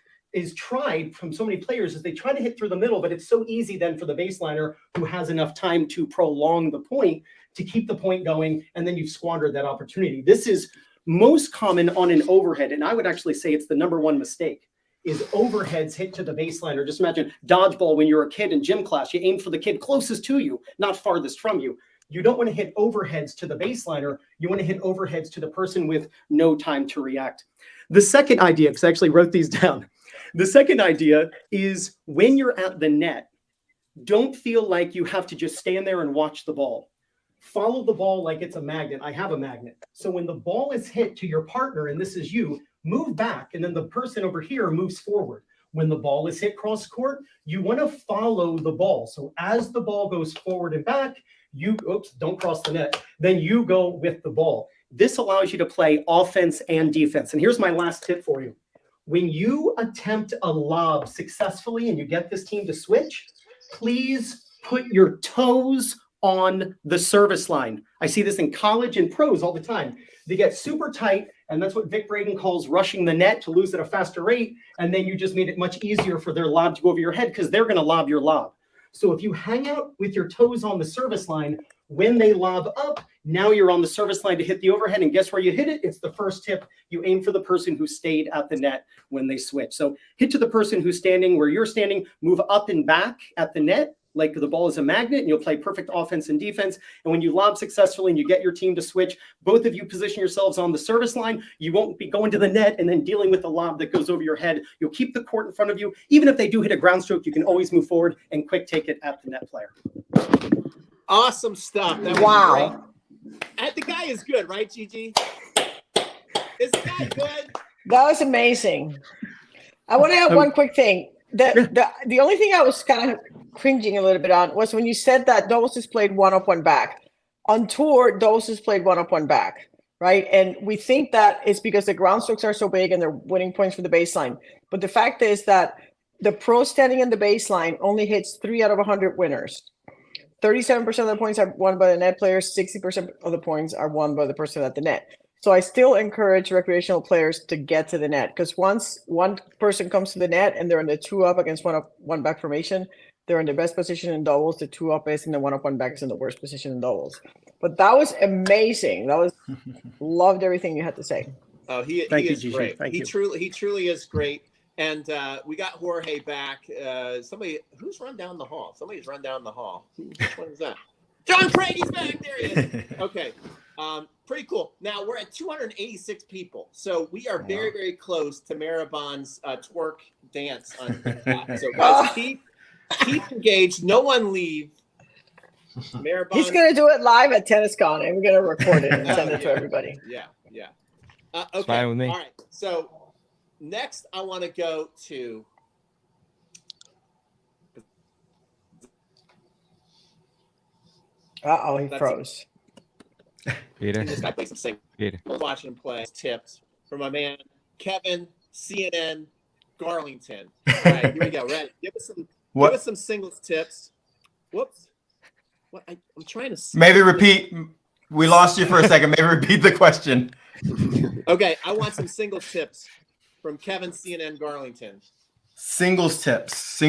tried from so many players is they try to hit through the middle, but it's so easy then for the baseliner who has enough time to prolong the point to keep the point going, and then you've squandered that opportunity. This is most common on an overhead, and I would actually say it's the number 1 mistake, is overheads hit to the baseliner. Just imagine dodgeball when you're a kid in gym class. You aim for the kid closest to you, not farthest from you. You don't want to hit overheads to the baseliner. You want to hit overheads to the person with no time to react. The second idea, because I actually wrote these down, the second idea is when you're at the net, don't feel like you have to just stand there and watch the ball. Follow the ball like it's a magnet. I have a magnet. So when the ball is hit to your partner, and this is you, move back, and then the person over here moves forward. When the ball is hit cross court, you want to follow the ball. So as the ball goes forward and back, don't cross the net. Then you go with the ball. This allows you to play offense and defense. And here's my last tip for you. when you attempt a lob successfully and you get this team to switch, please put your toes on the service line. I see this in college and pros all the time. They get super tight, and that's what Vic Braden calls rushing the net to lose at a faster rate, and then you just made it much easier for their lob to go over your head because they're going to lob your lob. So if you hang out with your toes on the service line, when they lob up, now you're on the service line to hit the overhead, and guess where you hit it? It's the first tip. You aim for the person who stayed at the net when they switch. So hit to the person who's standing where you're standing, move up and back at the net, like the ball is a magnet, and you'll play perfect offense and defense. And when you lob successfully and you get your team to switch, both of you position yourselves on the service line. You won't be going to the net and then dealing with the lob that goes over your head. You'll keep the court in front of you. Even if they do hit a ground stroke, you can always move forward and quick take it at the net player. Awesome stuff. That was Wow. great. And the guy is good, right, Gigi? Is the guy good? That was amazing. I want to have one quick thing. The only thing I was kind of cringing a little bit on was when you said that doubles is played one up, one back. On tour, doubles is played one up, one back, right? And we think that it's because the ground strokes are so big and they're winning points for the baseline. But the fact is that the pro standing in the baseline only hits 3 out of 100 winners. 37% of the points are won by the net players. 60% of the points are won by the person at the net. So I still encourage recreational players to get to the net, because once one person comes to the net and they're in the 2 up against 1 up, 1 back formation, they're in the best position in doubles. The 2 up is, and the 1 up, 1 back is in the worst position in doubles. But that was amazing. Loved everything you had to say. Oh, he is great. He truly is great. And we got Jorge back. Somebody who's run down the hall. Somebody's run down the hall. Which one is that? John Brady's back. There he is. Okay. Pretty cool. Now we're at 286 people. So we are very, very close to Mehrban's twerk dance on TikTok. So guys, keep engaged. No one leave. Mehrban. He's going to do it live at Tenniscon, and we're going to record it and send it to everybody. Yeah. It's fine with me. All right. So next, I want to go to. He froze. Peter. This guy plays the same. Peter. I was watching him play. Tips from my man Kevin CNN Garlington. All right, here we go. Ready? Give us some singles tips. Whoops. What? I'm trying to. Maybe repeat. We lost you for a second. Maybe repeat the question. Okay, I want some singles tips from Kevin CNN Garlington. Singles tips.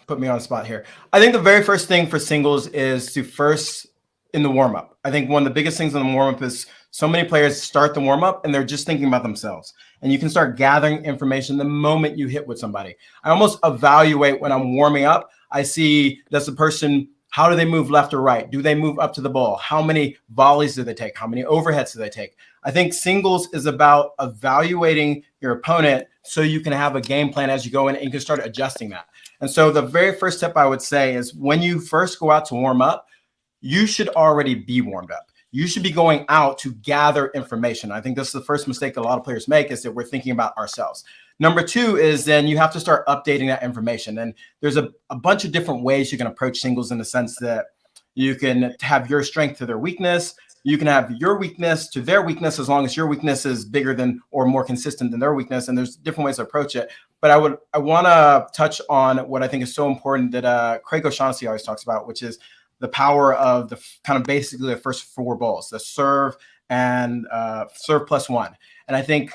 Put me on the spot here. I think the very first thing for singles is to first in the warm-up. I think one of the biggest things in the warm-up is so many players start the warm-up and they're just thinking about themselves. And you can start gathering information the moment you hit with somebody. I almost evaluate when I'm warming up. I see, does the person, how do they move left or right? Do they move up to the ball? How many volleys do they take? How many overheads do they take? I think singles is about evaluating your opponent so you can have a game plan as you go in and you can start adjusting that. And so the very first tip I would say is when you first go out to warm up, you should already be warmed up. You should be going out to gather information. I think this is the first mistake that a lot of players make, is that we're thinking about ourselves. Number two is then you have to start updating that information. And there's a bunch of different ways you can approach singles, in the sense that you can have your strength to their weakness. You can have your weakness to their weakness, as long as your weakness is bigger than or more consistent than their weakness. And there's different ways to approach it. But I want to touch on what I think is so important that Craig O'Shaughnessy always talks about, which is the power of the kind of basically the first 4 balls, the serve and serve plus 1. And I think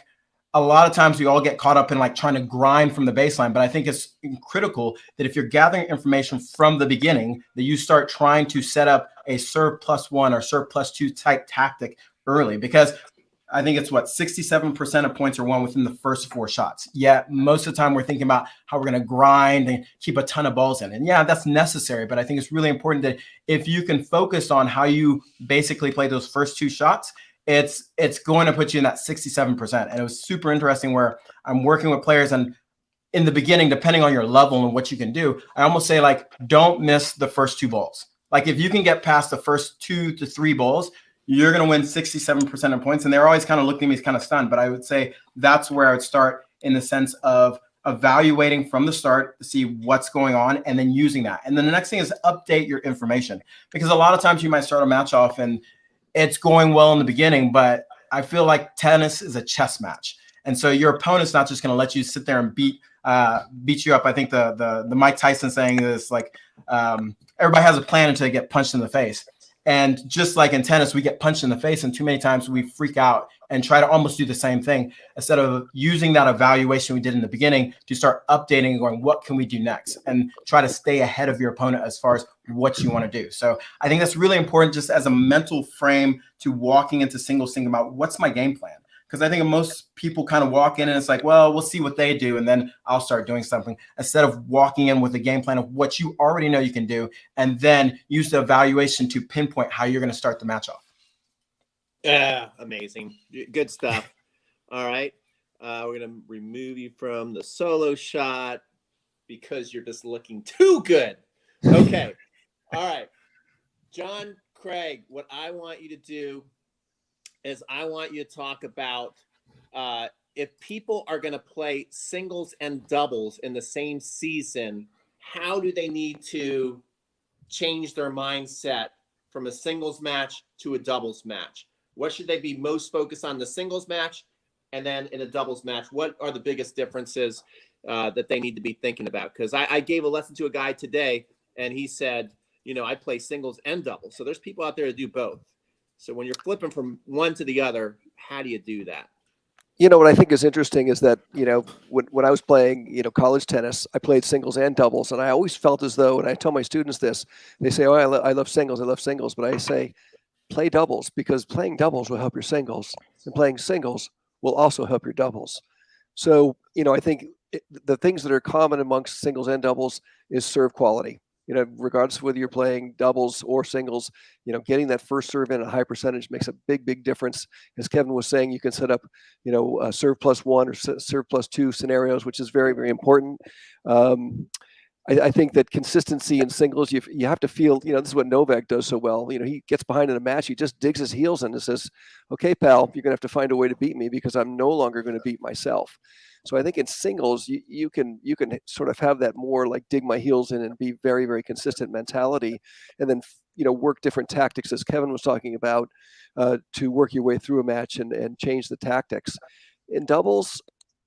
a lot of times we all get caught up in like trying to grind from the baseline, but I think it's critical that if you're gathering information from the beginning, that you start trying to set up a serve plus 1 or serve plus 2 type tactic early, because I think it's 67% of points are won within the first 4 shots. Yet most of the time we're thinking about how we're going to grind and keep a ton of balls in. And yeah, that's necessary, but I think it's really important that if you can focus on how you basically play those first 2 shots, it's going to put you in that 67%. And it was super interesting where I'm working with players, and in the beginning, depending on your level and what you can do, I almost say like, don't miss the first 2 balls. Like if you can get past the first 2 to 3 balls, you're going to win 67% of points. And they're always kind of looking at me kind of stunned, but I would say that's where I would start, in the sense of evaluating from the start to see what's going on and then using that. And then the next thing is update your information, because a lot of times you might start a match off and it's going well in the beginning, but I feel like tennis is a chess match. And so your opponent's not just going to let you sit there and beat you up. I think the Mike Tyson saying is like, everybody has a plan until they get punched in the face. And just like in tennis, we get punched in the face, and too many times we freak out and try to almost do the same thing instead of using that evaluation we did in the beginning to start updating and going, what can we do next? And try to stay ahead of your opponent as far as what you want to do. So I think that's really important just as a mental frame to walking into singles, thinking about what's my game plan? Because I think most people kind of walk in and it's like, well, we'll see what they do, and then I'll start doing something, instead of walking in with a game plan of what you already know you can do, and then use the evaluation to pinpoint how you're going to start the match off. Yeah, amazing. Good stuff. All right. We're going to remove you from the solo shot because you're just looking too good. Okay. All right. John Craig, what I want you to do is I want you to talk about if people are going to play singles and doubles in the same season, how do they need to change their mindset from a singles match to a doubles match? What should they be most focused on, the singles match, and then in a doubles match, what are the biggest differences that they need to be thinking about? Because I gave a lesson to a guy today, and he said, I play singles and doubles. So there's people out there that do both. So when you're flipping from one to the other, how do you do that? What I think is interesting is that, when I was playing, college tennis, I played singles and doubles. And I always felt as though, and I tell my students this, they say, oh, I love singles. I love singles. But I say, play doubles, because playing doubles will help your singles, and playing singles will also help your doubles. So, I think the things that are common amongst singles and doubles is serve quality. Regardless of whether you're playing doubles or singles, getting that first serve in at a high percentage makes a big, big difference. As Kevin was saying, you can set up, serve +1 or serve +2 scenarios, which is very, very important. I think that consistency in singles, you have to feel, this is what Novak does so well. He gets behind in a match, he just digs his heels in and says, okay, pal, you're going to have to find a way to beat me, because I'm no longer going to beat myself. So I think in singles, you can sort of have that more like dig my heels in and be very, very consistent mentality, and then, work different tactics, as Kevin was talking about, to work your way through a match and change the tactics. In doubles,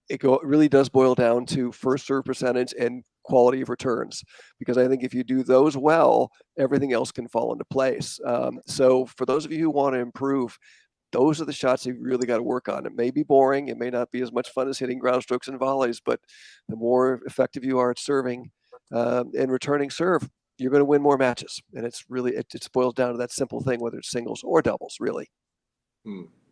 it really does boil down to first serve percentage and quality of returns, because I think if you do those well, everything else can fall into place. So for those of you who want to improve, those are the shots you really got to work on. It may be boring. It may not be as much fun as hitting ground strokes and volleys, but the more effective you are at serving and returning serve, you're going to win more matches. And it's really, it boils down to that simple thing, whether it's singles or doubles, really.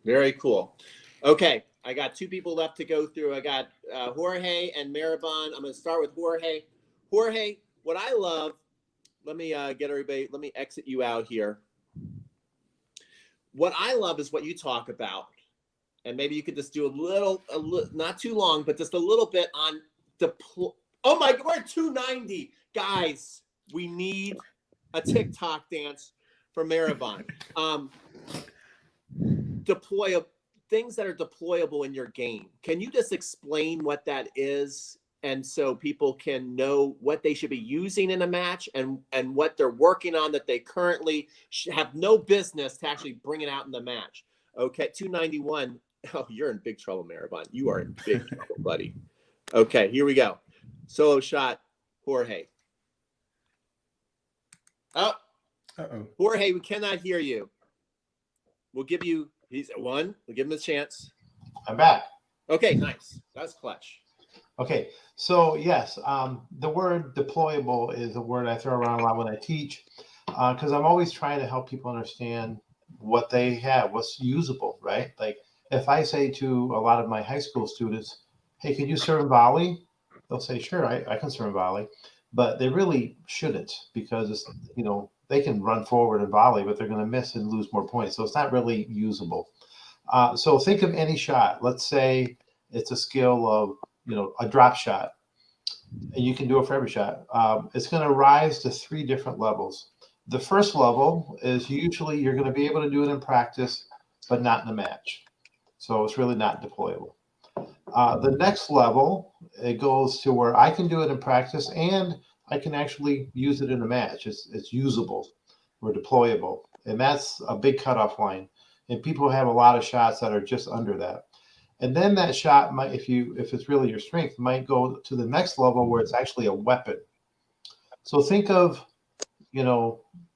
Very cool. Okay. I got two people left to go through. I got Jorge and Mehrban. I'm going to start with Jorge. Jorge, what I love, let me get everybody, let me exit you out here. What I love is what you talk about, and maybe you could just do a little, not too long, but just a little bit on oh my God, we're at 290. Guys, we need a TikTok dance for Mehrban. Things that are deployable in your game. Can you just explain what that is, and so people can know what they should be using in a match and what they're working on that they currently have no business to actually bring it out in the match? Okay, 291. Oh, you're in big trouble, Mehrban. You are in big trouble, buddy. Okay, here we go. Solo shot, Jorge. Oh, Jorge, we cannot hear you. We'll give you, he's at 1. We'll give him a chance. I'm back. Okay, nice. That's clutch. Okay, so yes, the word deployable is a word I throw around a lot when I teach, because I'm always trying to help people understand what they have, what's usable, right? Like if I say to a lot of my high school students, hey, can you serve volley? They'll say, sure, I can serve volley, but they really shouldn't, because it's, they can run forward and volley, but they're going to miss and lose more points. So it's not really usable. So think of any shot. Let's say it's a skill of, a drop shot, and you can do it for every shot. It's going to rise to 3 different levels. The first level is usually you're going to be able to do it in practice, but not in a match. So it's really not deployable. The next level, it goes to where I can do it in practice and I can actually use it in a match. It's usable or deployable. And that's a big cutoff line. And people have a lot of shots that are just under that. And then that shot might, if it's really your strength, might go to the next level where it's actually a weapon. So think of,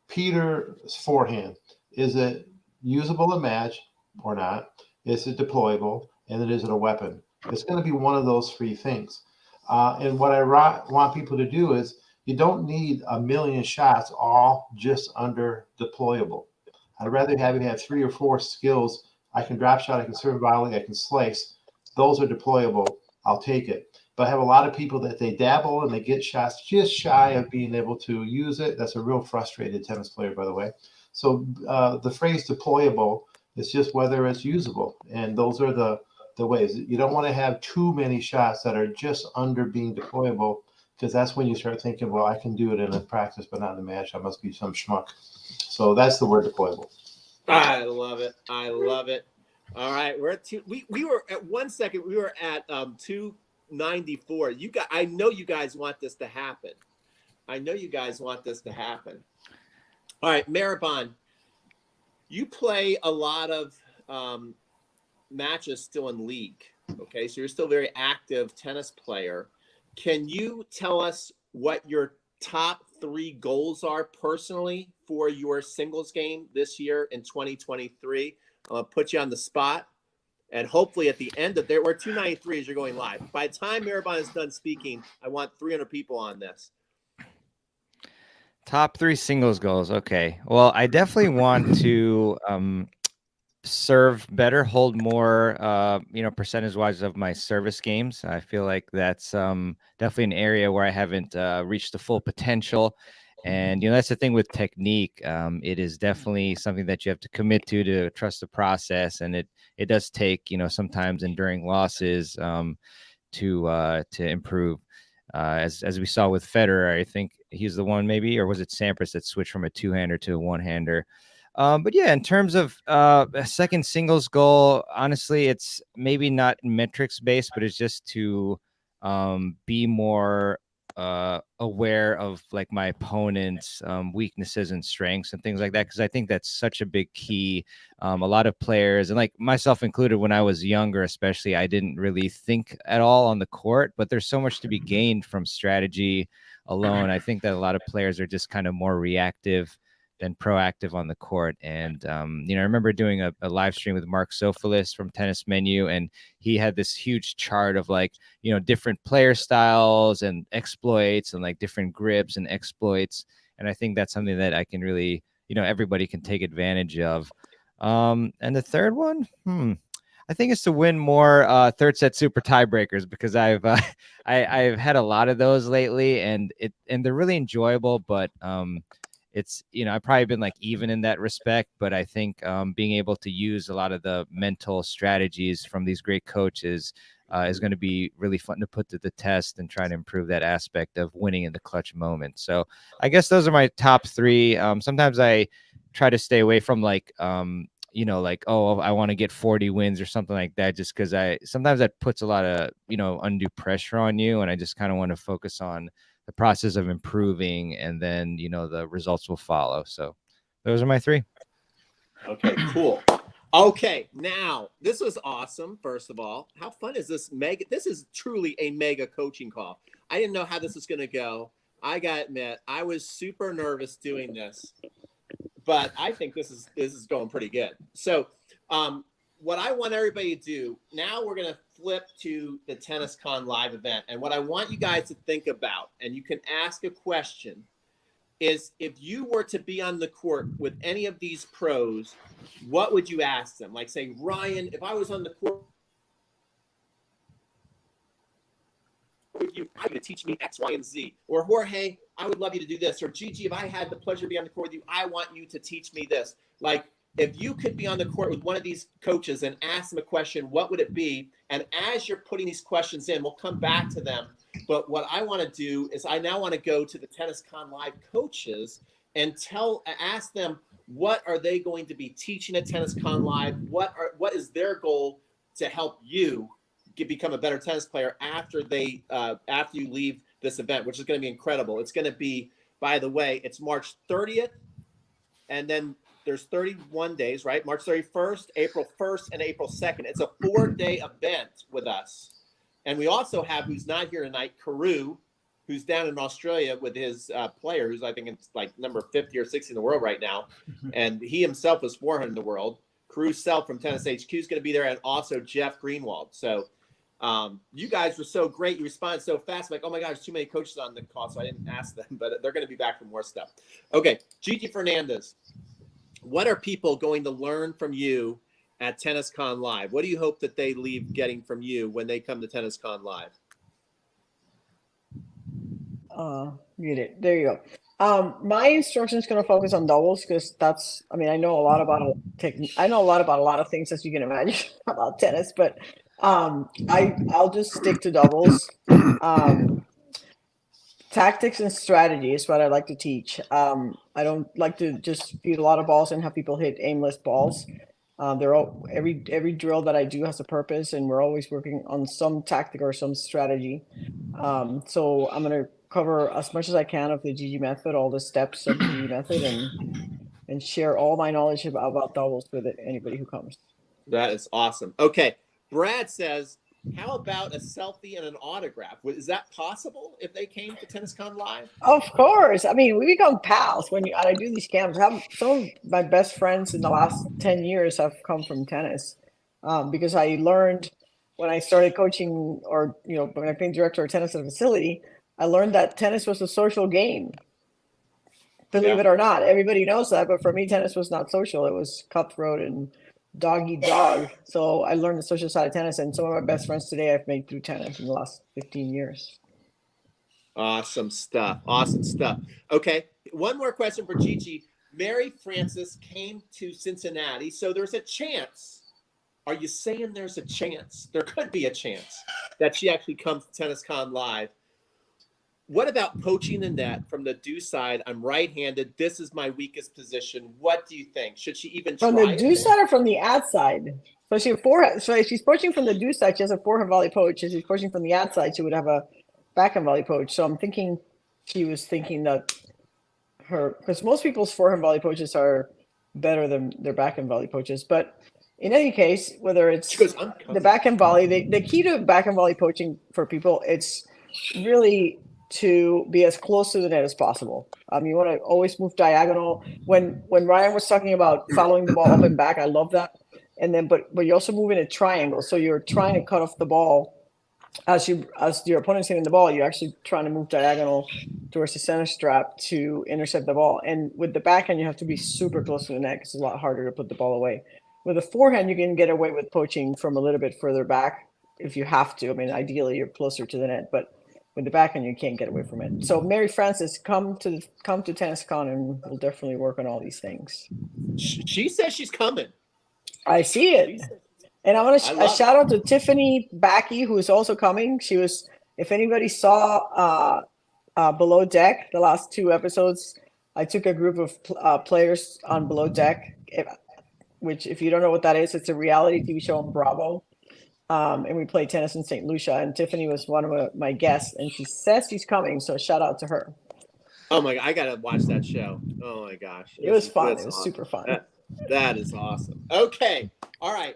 Peter's forehand. Is it usable in match or not? Is it deployable? And then is it a weapon? It's going to be one of those three things. And what I want people to do is, you don't need a million shots all just under deployable. I'd rather have you have 3 or 4 skills. I can drop shot, I can serve volley, I can slice. Those are deployable. I'll take it. But I have a lot of people that they dabble and they get shots just shy of being able to use it. That's a real frustrated tennis player, by the way. So the phrase deployable is just whether it's usable. And those are the ways. You don't want to have too many shots that are just under being deployable, because that's when you start thinking, well, I can do it in a practice, but not in a match. I must be some schmuck. So that's the word deployable. I love it. I love it. All right, we're at we were at 1 second. We were at 294. I know you guys want this to happen. I know you guys want this to happen. All right, Mehrban, you play a lot of matches still in league. Okay, so you're still a very active tennis player. Can you tell us what your top 3 goals are personally for your singles game this year in 2023? I'll put you on the spot. And hopefully at the end of we're 293 as you're going live. By the time Mehrban is done speaking, I want 300 people on this. Top 3 singles goals. Okay. Well, I definitely want to serve better, hold more, percentage wise of my service games. I feel like that's definitely an area where I haven't reached the full potential. And, that's the thing with technique. It is definitely something that you have to commit to trust the process. And it does take, sometimes enduring losses to improve. As we saw with Federer, I think he's the one maybe, or was it Sampras that switched from a 2-hander to a 1-hander? But yeah, in terms of a second singles goal, honestly, it's maybe not metrics based, but it's just to be more aware of like my opponent's weaknesses and strengths and things like that, because I think that's such a big key. A lot of players, and like myself included, when I was younger especially, I didn't really think at all on the court, but there's so much to be gained from strategy alone. I think that a lot of players are just kind of more reactive than proactive on the court. And, I remember doing a live stream with Mark Sofolis from Tennis Menu, and he had this huge chart of like, different player styles and exploits and like different grips and exploits. And I think that's something that I can really, everybody can take advantage of. And the third one, I think it's to win more third set super tiebreakers, because I've had a lot of those lately, and they're really enjoyable, but it's, I've probably been like even in that respect, but I think being able to use a lot of the mental strategies from these great coaches is going to be really fun to put to the test and try to improve that aspect of winning in the clutch moment. So I guess those are my top 3. Sometimes I try to stay away from like, oh, I want to get 40 wins or something like that, just because sometimes that puts a lot of, undue pressure on you. And I just kind of want to focus on the process of improving, and then, the results will follow. So those are my 3. Okay, cool. Okay, now this was awesome. First of all, how fun is this mega? This is truly a mega coaching call. I didn't know how this was going to go. I got to admit, I was super nervous doing this, but I think this is going pretty good. So, what I want everybody to do now, we're going to flip to the Tenniscon live event. And what I want you guys to think about, and you can ask a question, is if you were to be on the court with any of these pros, what would you ask them? Like say, Ryan, if I was on the court with you, I would teach me X, Y, and Z. Or Jorge, I would love you to do this. Or Gigi, if I had the pleasure to be on the court with you, I want you to teach me this. Like, if you could be on the court with one of these coaches and ask them a question, what would it be? And as you're putting these questions in, we'll come back to them. But what I want to do is I now want to go to the Tenniscon Live coaches and ask them, what are they going to be teaching at Tenniscon Live? What is their goal to help you become a better tennis player after you leave this event, which is going to be incredible. It's going to be, by the way, it's March 30th and then there's 31 days, right? March 31st, April 1st, and April 2nd. It's a 4-day event with us. And we also have, who's not here tonight, Carew, who's down in Australia with his player, who's I think it's like number 50 or 60 in the world right now. And he himself was 400 in the world. Carew Self from Tennis HQ is going to be there, and also Jeff Greenwald. So you guys were so great. You responded so fast. I'm like, oh my gosh, too many coaches on the call, so I didn't ask them, but they're going to be back for more stuff. Okay, Gigi Fernandez, what are people going to learn from you at Tenniscon Live? What do you hope that they leave getting from you when they come to Tenniscon Live? Mute it. There you go. My instruction is going to focus on doubles because that's, I mean, I know a lot about I know a lot about a lot of things, as you can imagine, about tennis, but I'll just stick to doubles. Tactics and strategy is what I like to teach. I don't like to just feed a lot of balls and have people hit aimless balls. Every drill that I do has a purpose, and we're always working on some tactic or some strategy. So I'm going to cover as much as I can of the Gigi method, all the steps of the Gigi method, and share all my knowledge about doubles with anybody who comes. That is awesome. Okay. Brad says, how about a selfie and an autograph? Is that possible if they came to Tenniscon Live? Of course. I mean, we become pals when I do these camps. Some of my best friends in the last 10 years have come from tennis because I learned when I started coaching, or when I became director of tennis at a facility, I learned that tennis was a social game. Believe it or not, everybody knows that, but for me, tennis was not social. It was cutthroat and dog eat dog. So I learned the social side of tennis, and some of my best friends today I've made through tennis in the last 15 years. Awesome stuff. Awesome stuff. Okay. One more question for Gigi. Mary Frances came to Cincinnati, so there's a chance. Are you saying there's a chance? There could be a chance that she actually comes to Tenniscon Live. What about poaching the net from the do side? I'm right-handed. This is my weakest position. What do you think? Should she even try from the do side or from the ad side? So if she's poaching from the do side, she has a forehand volley poach. If she's poaching from the ad side, she would have a backhand volley poach. So I'm thinking she was thinking that because most people's forehand volley poaches are better than their backhand volley poaches. But in any case, whether it's the backhand volley, the key to backhand volley poaching for people, it's really to be as close to the net as possible. You want to always move diagonal. When Ryan was talking about following the ball up and back, I love that. And then, but you also move in a triangle. So you're trying to cut off the ball as your opponent's hitting the ball. You're actually trying to move diagonal towards the center strap to intercept the ball. And with the backhand, you have to be super close to the net because it's a lot harder to put the ball away. With a forehand, you can get away with poaching from a little bit further back if you have to. I mean, ideally, you're closer to the net, but with the backhand, you can't get away from it. So Mary Frances, come to Tenniscon, and we'll definitely work on all these things. She says she's coming. I see it. And I want to shout out to Tiffany Backey, who is also coming. She was, if anybody saw Below Deck, the last 2 episodes, I took a group of players on Below Deck, which if you don't know what that is, it's a reality TV show on Bravo. And we played tennis in St. Lucia, and Tiffany was one of my guests, and she says she's coming, so shout out to her. Oh my God, I gotta watch that show. Oh my gosh. It was fun. It was awesome. Super fun. That is awesome. Okay. All right.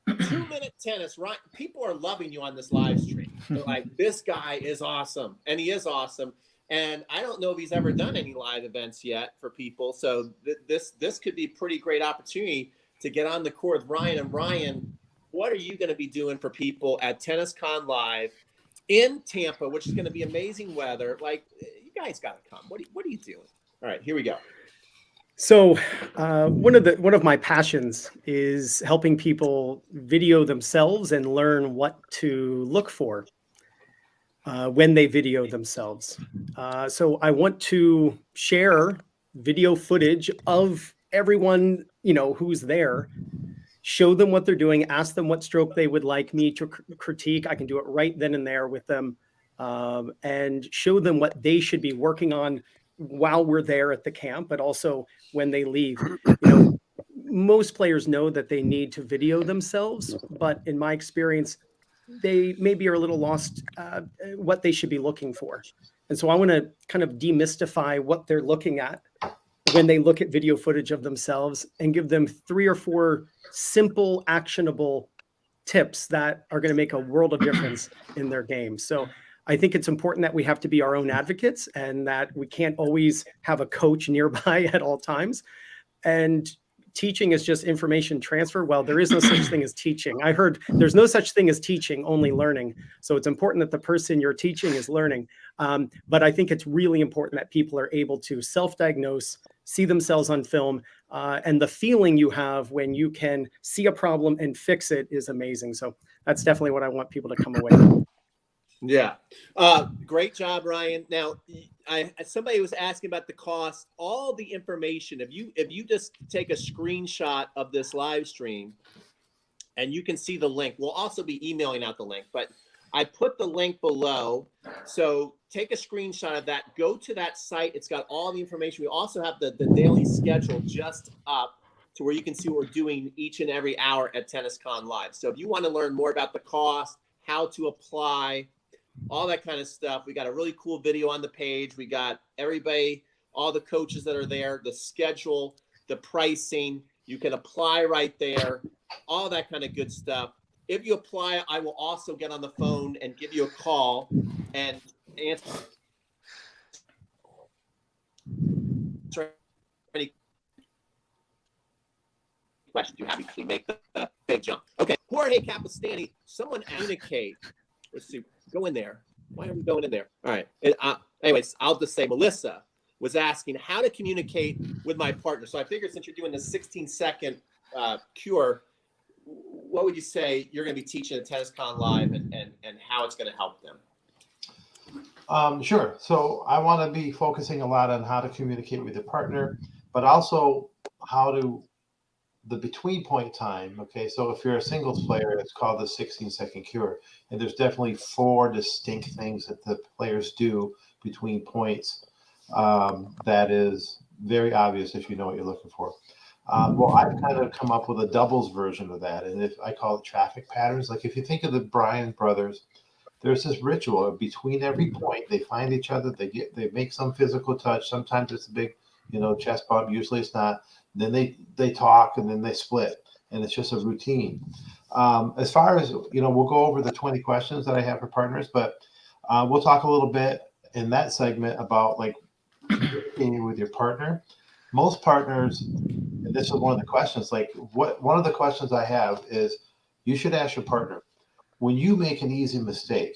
2-minute tennis, right? People are loving you on this live stream. They're like, this guy is awesome. And he is awesome. And I don't know if he's ever done any live events yet for people. So this could be a pretty great opportunity to get on the court with Ryan. And Ryan, what are you going to be doing for people at Tenniscon Live in Tampa, which is going to be amazing weather? Like, you guys got to come. What are you doing? All right, here we go. So one of my passions is helping people video themselves and learn what to look for when they video themselves. So I want to share video footage of everyone, who's there, show them what they're doing, ask them what stroke they would like me to critique. I can do it right then and there with them, and show them what they should be working on while we're there at the camp, but also when they leave. Most players know that they need to video themselves, but in my experience, they maybe are a little lost what they should be looking for. And so I want to kind of demystify what they're looking at when they look at video footage of themselves and give them 3 or 4 simple, actionable tips that are going to make a world of difference in their game. So I think it's important that we have to be our own advocates and that we can't always have a coach nearby at all times. And teaching is just information transfer. Well, there is no such thing as teaching. I heard there's no such thing as teaching, only learning. So it's important that the person you're teaching is learning. But I think it's really important that people are able to self-diagnose, see themselves on film, and the feeling you have when you can see a problem and fix it is amazing. So that's definitely what I want people to come away with. Yeah. Great job, Ryan. Now, somebody was asking about the cost. All the information, if you just take a screenshot of this live stream and you can see the link, we'll also be emailing out the link, but I put the link below. So take a screenshot of that, go to that site. It's got all the information. We also have the daily schedule just up to where you can see what we're doing each and every hour at Tenniscon Live. So if you want to learn more about the cost, how to apply, all that kind of stuff, we got a really cool video on the page. We got everybody, all the coaches that are there, the schedule, the pricing. You can apply right there, all that kind of good stuff. If you apply, I will also get on the phone and give you a call and answer any questions you have. Actually make the big jump. Okay, Jorge Capestany, someone communicate. Let's see. Go in there. Why are we going in there? All right. Anyways, I'll just say Melissa was asking how to communicate with my partner. So I figured since you're doing the 16-second cure, what would you say you're going to be teaching at Tenniscon Live and how it's going to help them? Sure. So I want to be focusing a lot on how to communicate with your partner, but also how to the between point time. Okay. So if you're a singles player, it's called the 16-second cure. And there's definitely 4 distinct things that the players do between points. That is very obvious if you know what you're looking for. Well, I've kind of come up with a doubles version of that. And I call it traffic patterns. Like if you think of the Bryan brothers, there's this ritual between every point. They find each other. They make some physical touch. Sometimes it's a big, chest bump. Usually it's not. Then they talk and then they split, and it's just a routine. As far as we'll go over the 20 questions that I have for partners, but we'll talk a little bit in that segment about like communicating with your partner. Most partners, and this is one of the questions. One of the questions I have is, you should ask your partner, when you make an easy mistake,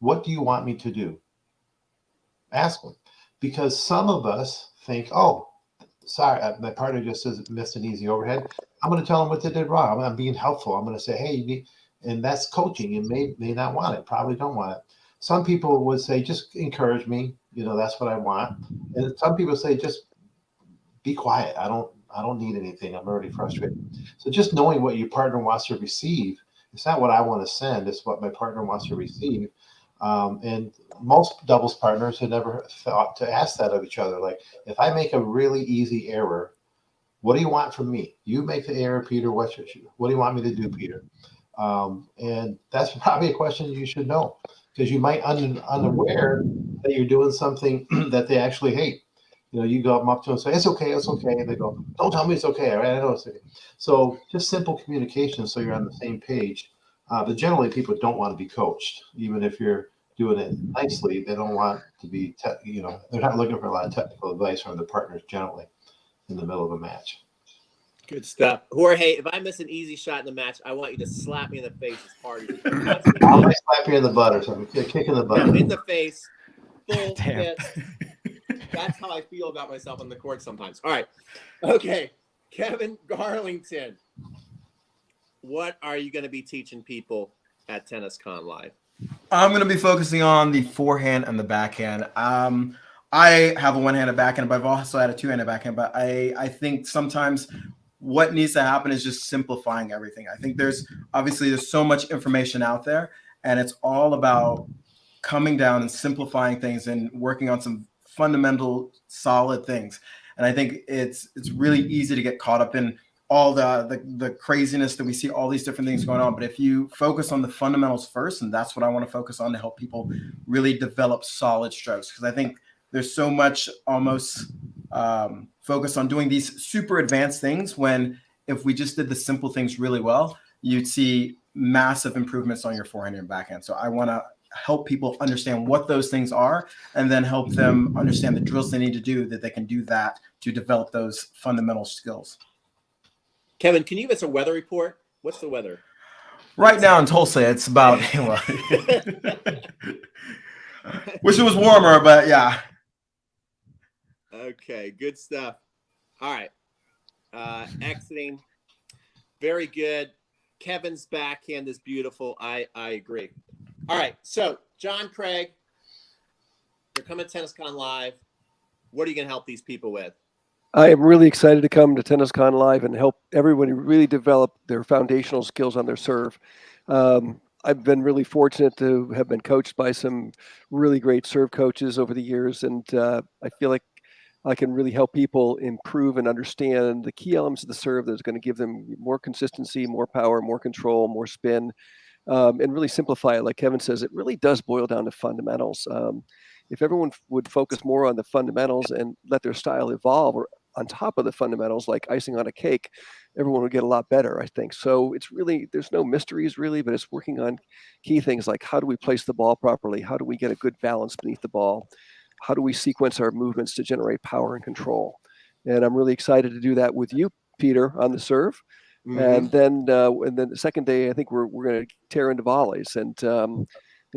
what do you want me to do? Ask them, because some of us think, oh, sorry, my partner just missed an easy overhead. I'm going to tell them what they did wrong. I'm being helpful. I'm going to say, hey, and that's coaching. You may not want it, probably don't want it. Some people would say, just encourage me. That's what I want. And some people say, just be quiet. I don't need anything. I'm already frustrated. So just knowing what your partner wants to receive, it's not what I want to send. It's what my partner wants to receive. And most doubles partners have never thought to ask that of each other. Like, if I make a really easy error, what do you want from me? You make the error, Peter. What do you want me to do, Peter? And that's probably a question you should know, because you might unaware that you're doing something that they actually hate. You go up to them and say, it's okay. And they go, don't tell me it's okay. All right, I know it's okay. So just simple communication so you're on the same page. But generally, people don't want to be coached, even if you're doing it nicely. They don't want to be, they're not looking for a lot of technical advice from their partners generally in the middle of a match. Good stuff. Jorge, if I miss an easy shot in the match, I want you to slap me in the face as hard as you can. I might slap you in the butt or something. Kick in the butt. In the face, full fist. That's how I feel about myself on the court sometimes. All right. Okay. Kevin Garlington, what are you going to be teaching people at Tenniscon Live? I'm going to be focusing on the forehand and the backhand. I have a one-handed backhand, but I've also had a two-handed backhand. But I think sometimes what needs to happen is just simplifying everything. I think there's so much information out there, and it's all about coming down and simplifying things and working on some fundamental, solid things. And I think it's really easy to get caught up in all the craziness that we see, all these different things going on. But if you focus on the fundamentals first, and that's what I want to focus on to help people really develop solid strokes, because I think there's so much almost focus on doing these super advanced things, when if we just did the simple things really well, you'd see massive improvements on your forehand and backhand. So I want to help people understand what those things are, and then help them understand the drills they need to do, that they can do that to develop those fundamental skills. Kevin, can you give us a weather report? What's the weather? Right now in Tulsa, it's about, wish it was warmer, but yeah. Okay, good stuff. All right. Exiting. Very good. Kevin's backhand is beautiful. I agree. All right. So, John Craig, you're coming to Tenniscon Live. What are you going to help these people with? I am really excited to come to Tenniscon Live and help everybody really develop their foundational skills on their serve. I've been really fortunate to have been coached by some really great serve coaches over the years, and I feel like I can really help people improve and understand the key elements of the serve that's going to give them more consistency, more power, more control, more spin, and really simplify it. Like Kevin says, it really does boil down to fundamentals. If everyone would focus more on the fundamentals and let their style evolve, or on top of the fundamentals, like icing on a cake, everyone would get a lot better, I think. So it's really, there's no mysteries really, but it's working on key things like, how do we place the ball properly? How do we get a good balance beneath the ball? How do we sequence our movements to generate power and control? And I'm really excited to do that with you, Peter, on the serve. Mm-hmm. And then the second day, I think we're going to tear into volleys. And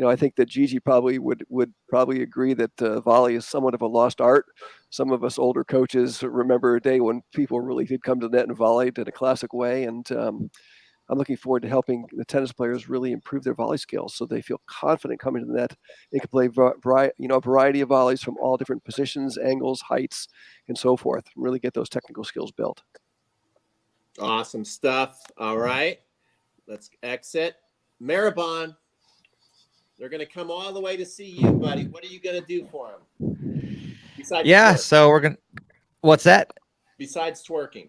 I think that Gigi probably would probably agree that volley is somewhat of a lost art. Some of us older coaches remember a day when people really did come to the net and volleyed in a classic way. And I'm looking forward to helping the tennis players really improve their volley skills, so they feel confident coming to the net. They can play a variety of volleys from all different positions, angles, heights, and so forth. Really get those technical skills built. Awesome stuff. All right, let's exit. Mehrban, they're going to come all the way to see you, buddy. What are you going to do for them? Besides twerk? So we're going to, what's that? Besides twerking.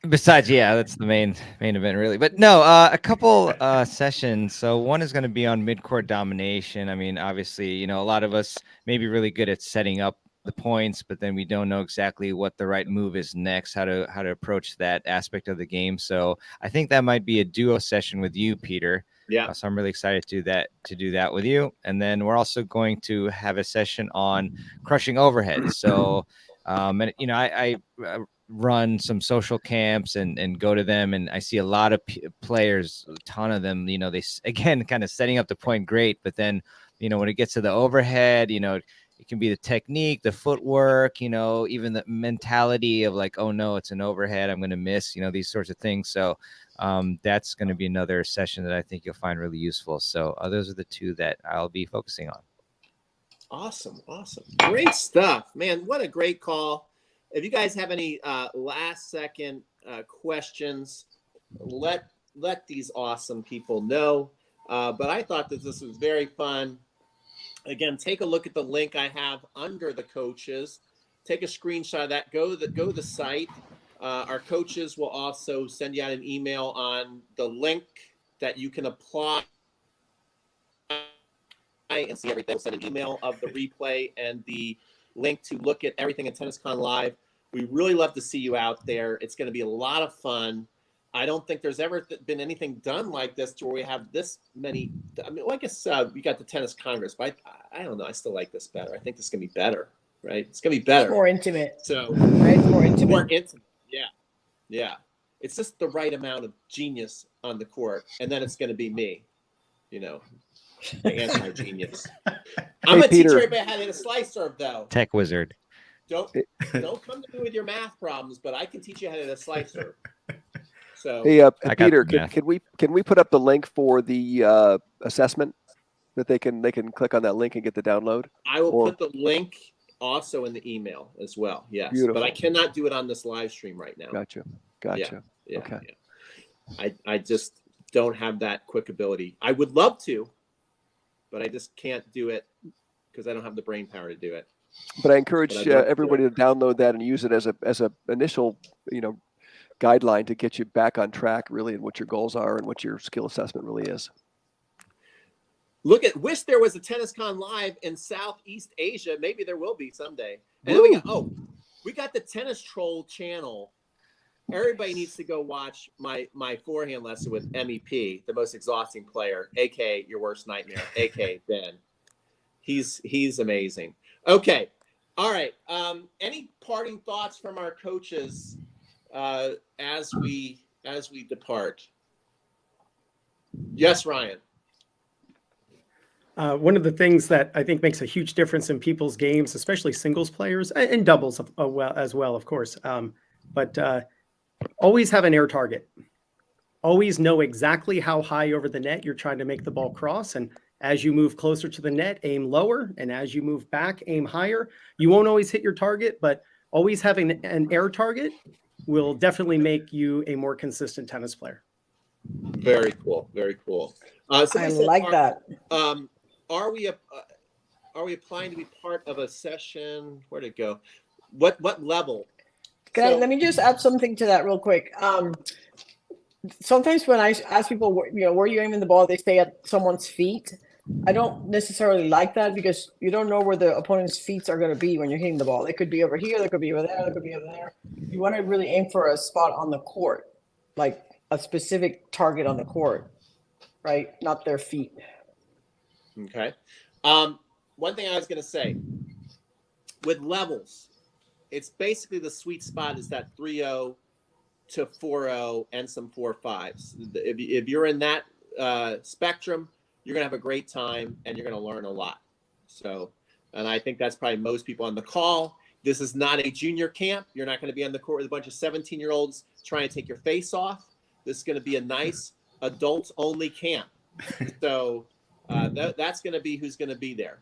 Besides, that's the main event, really. But no, a couple sessions. So one is going to be on mid-court domination. I mean, obviously, a lot of us may be really good at setting up the points, but then we don't know exactly what the right move is next, how to approach that aspect of the game. So I think that might be a duo session with you, Peter. Yeah. So I'm really excited to do that with you. And then we're also going to have a session on crushing overheads. So, I run some social camps and go to them, and I see a lot of players, a ton of them, they again kind of setting up the point great, but then when it gets to the overhead, it can be the technique, the footwork, even the mentality of like, oh no, it's an overhead, I'm going to miss, these sorts of things. So that's going to be another session that I think you'll find really useful. So those are the two that I'll be focusing on. Awesome. Great stuff, man. What a great call. If you guys have any last second questions, let these awesome people know. But I thought that this was very fun. Again, take a look at the link I have under the coaches. Take a screenshot of that. Go to the site. Our coaches will also send you out an email on the link that you can apply and see everything. We'll send an email of the replay and the link to look at everything at Tenniscon Live. We really love to see you out there. It's going to be a lot of fun. I don't think there's ever been anything done like this to where we have this many. I mean, well, I guess we got the Tennis Congress, but I don't know. I still like this better. I think this is going to be better, right? It's going to be better. It's more intimate. So, right? It's more intimate. More intimate. Yeah. It's just the right amount of genius on the court, and then it's going to be me, the anti-genius. I'm going to teach everybody how to hit a slice serve, though. Tech wizard. Don't come to me with your math problems, but I can teach you how to hit a slice serve. So, hey, Peter, can we put up the link for the assessment that they can click on that link and get the download? I will put the link also in the email as well. Yes, beautiful. But I cannot do it on this live stream right now. Gotcha. Yeah, okay. Yeah. I just don't have that quick ability. I would love to, but I just can't do it because I don't have the brain power to do it. But I encourage everybody to download that and use it as a initial, guideline to get you back on track, really, and what your goals are and what your skill assessment really is. Wish there was a Tenniscon Live in Southeast Asia. Maybe there will be someday. And then we We got the Tennis Troll channel. Everybody needs to go watch my forehand lesson with MEP, the most exhausting player, aka your worst nightmare, aka Ben. He's amazing. Okay, all right. Any parting thoughts from our coaches as we depart? Yes, Ryan. One of the things that I think makes a huge difference in people's games, especially singles players and doubles as well, of course. But always have an air target. Always know exactly how high over the net you're trying to make the ball cross. And as you move closer to the net, aim lower. And as you move back, aim higher. You won't always hit your target, but always having an air target will definitely make you a more consistent tennis player. Very cool. Very cool. I like that. Are we applying to be part of a session? Where'd it go? What level? Let me just add something to that real quick. Sometimes when I ask people, where are you aiming the ball, they stay at someone's feet. I don't necessarily like that because you don't know where the opponent's feet are going to be when you're hitting the ball. They could be over here, they could be over there, they could be over there. You want to really aim for a spot on the court, like a specific target on the court, right? Not their feet. Okay. One thing I was going to say, with levels, it's basically the sweet spot is that 3-0 to 4-0 and some 4-5s. If you're in that spectrum, you're going to have a great time and you're going to learn a lot. So, and I think that's probably most people on the call. This is not a junior camp. You're not going to be on the court with a bunch of 17-year-olds trying to take your face off. This is going to be a nice adults-only camp. So that's going to be who's going to be there.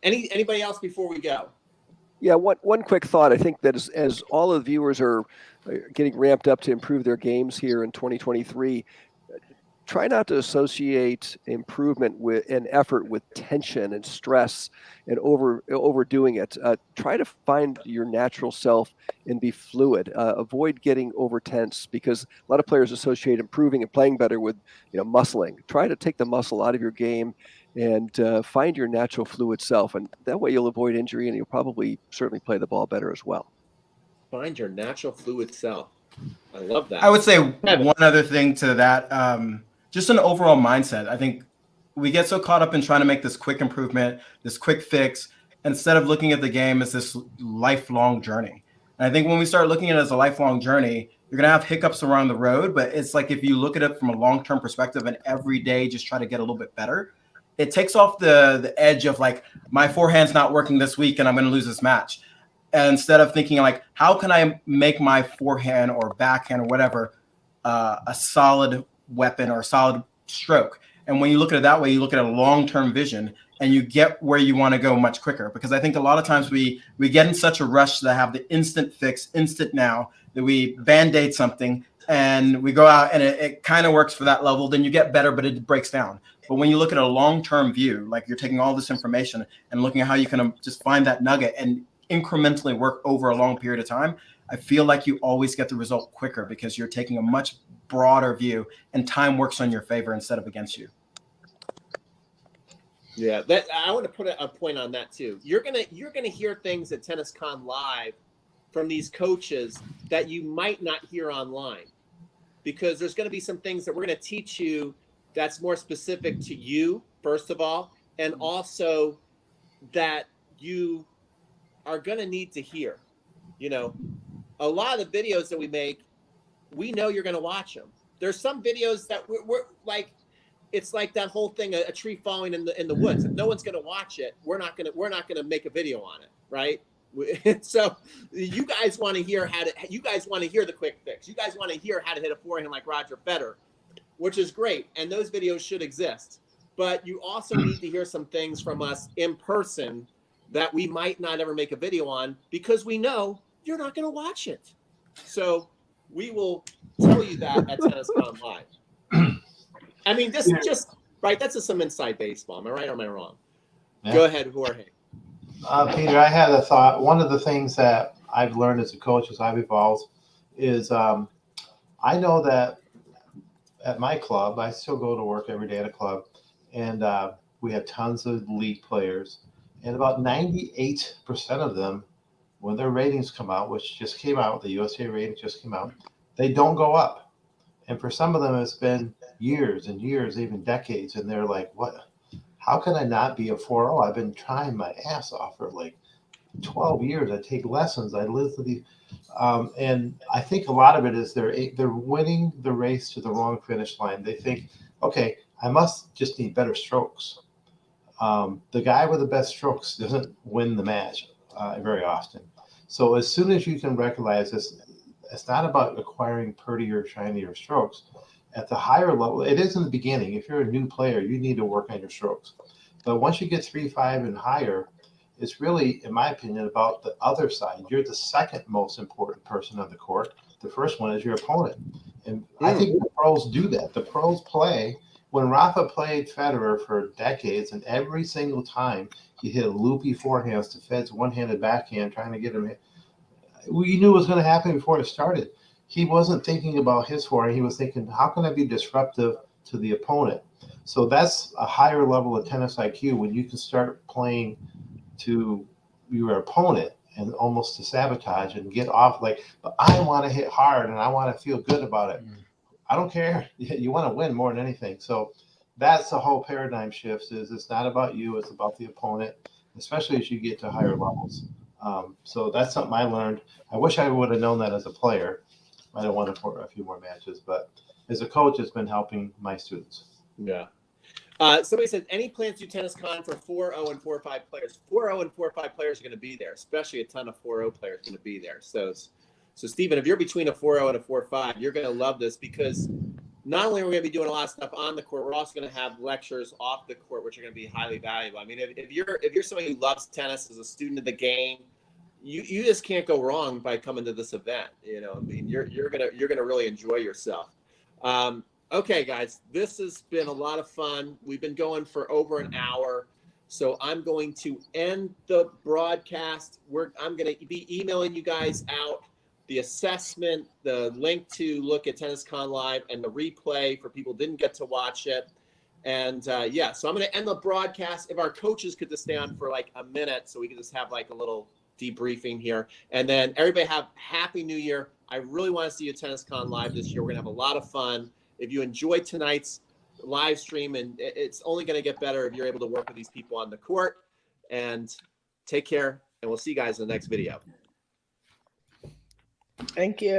Anybody else before we go? Yeah, one quick thought. I think that as all of the viewers are getting ramped up to improve their games here in 2023, try not to associate improvement with an effort with tension and stress and overdoing it. Try to find your natural self and be fluid. Avoid getting over tense because a lot of players associate improving and playing better with muscling. Try to take the muscle out of your game and find your natural fluid self, and that way you'll avoid injury and you'll probably certainly play the ball better as well. Find your natural fluid self. I love that. I would say one other thing to that, just an overall mindset. I think we get so caught up in trying to make this quick improvement, this quick fix, instead of looking at the game as this lifelong journey. And I think when we start looking at it as a lifelong journey, you're going to have hiccups around the road, but it's like if you look at it from a long-term perspective and every day just try to get a little bit better, it takes off the edge of like, my forehand's not working this week and I'm going to lose this match. And instead of thinking like, how can I make my forehand or backhand or whatever a solid weapon or a solid stroke? And when you look at it that way, you look at a long-term vision and you get where you want to go much quicker. Because I think a lot of times we get in such a rush to have the instant fix, instant now, that we Band-Aid something and we go out and it kind of works for that level. Then you get better, but it breaks down. But when you look at a long-term view, like you're taking all this information and looking at how you can just find that nugget and incrementally work over a long period of time, I feel like you always get the result quicker because you're taking a much broader view and time works on your favor instead of against you. Yeah, that I want to put a point on that too. You're gonna hear things at Tenniscon Live from these coaches that you might not hear online, because there's going to be some things that we're going to teach you that's more specific to you, first of all, and also that you are going to need to hear. A lot of the videos that we make, we know you're going to watch them. There's some videos that we're like, it's like that whole thing, a tree falling in the woods. If no one's going to watch it, we're not going to make a video on it, right? So you guys want to hear you guys want to hear the quick fix. You guys want to hear how to hit a forehand like Roger Federer, which is great. And those videos should exist. But you also need to hear some things from us in person that we might not ever make a video on because we know you're not going to watch it. So we will tell you that at Tenniscon Live. I mean, this is just, right, that's just some inside baseball. Am I right or am I wrong? Yeah. Go ahead, Jorge. Peter, I had a thought. One of the things that I've learned as a coach as I've evolved is I know that at my club, I still go to work every day at a club, and we have tons of league players, and about 98% of them when their ratings come out, which just came out, the USA ratings just came out, they don't go up. And for some of them, it's been years and years, even decades. And they're like, what? How can I not be a 4.0? I've been trying my ass off for like 12 years. I take lessons. I live to the, and I think a lot of it is they're winning the race to the wrong finish line. They think, okay, I must just need better strokes. The guy with the best strokes doesn't win the match very often. So as soon as you can recognize this, it's not about acquiring prettier, shinier strokes. At the higher level, it is in the beginning. If you're a new player, you need to work on your strokes. But once you get 3.5 and higher, it's really, in my opinion, about the other side. You're the second most important person on the court. The first one is your opponent. And I think the pros do that. The pros play. When Rafa played Federer for decades, and every single time he hit loopy forehands to Fed's one-handed backhand, trying to get him, we knew it was going to happen before it started. He wasn't thinking about his forehand. He was thinking, how can I be disruptive to the opponent? So that's a higher level of tennis IQ when you can start playing to your opponent and almost to sabotage and get off like, but I want to hit hard and I want to feel good about it. I don't care. You want to win more than anything. So that's the whole paradigm shift. Is it's not about you, it's about the opponent, especially as you get to higher levels. So that's something I learned. I wish I would have known that as a player. I don't want to for a few more matches, but as a coach, it's been helping my students. Yeah. Somebody said, any plans to do Tenniscon for 4.0 and 4.5 players? 4.0 and 4.5 players are going to be there, especially a ton of 4.0 players going to be there. So Stephen, if you're between a 4.0 and a 4.5, you're going to love this because not only are we going to be doing a lot of stuff on the court, we're also going to have lectures off the court, which are going to be highly valuable. I mean, if you're somebody who loves tennis as a student of the game, you just can't go wrong by coming to this event. You know, I mean, you're gonna really enjoy yourself. Okay, guys, this has been a lot of fun. We've been going for over an hour, so I'm going to end the broadcast. I'm going to be emailing you guys out the assessment, the link to look at Tenniscon Live, and the replay for people who didn't get to watch it. And yeah, so I'm going to end the broadcast. If our coaches could just stay on for like a minute, so we could just have like a little debriefing here, and then everybody have Happy New Year. I really want to see you at Tenniscon Live this year. We're gonna have a lot of fun. If you enjoyed tonight's live stream, and it's only gonna get better if you're able to work with these people on the court. And take care, and we'll see you guys in the next video. Thank you.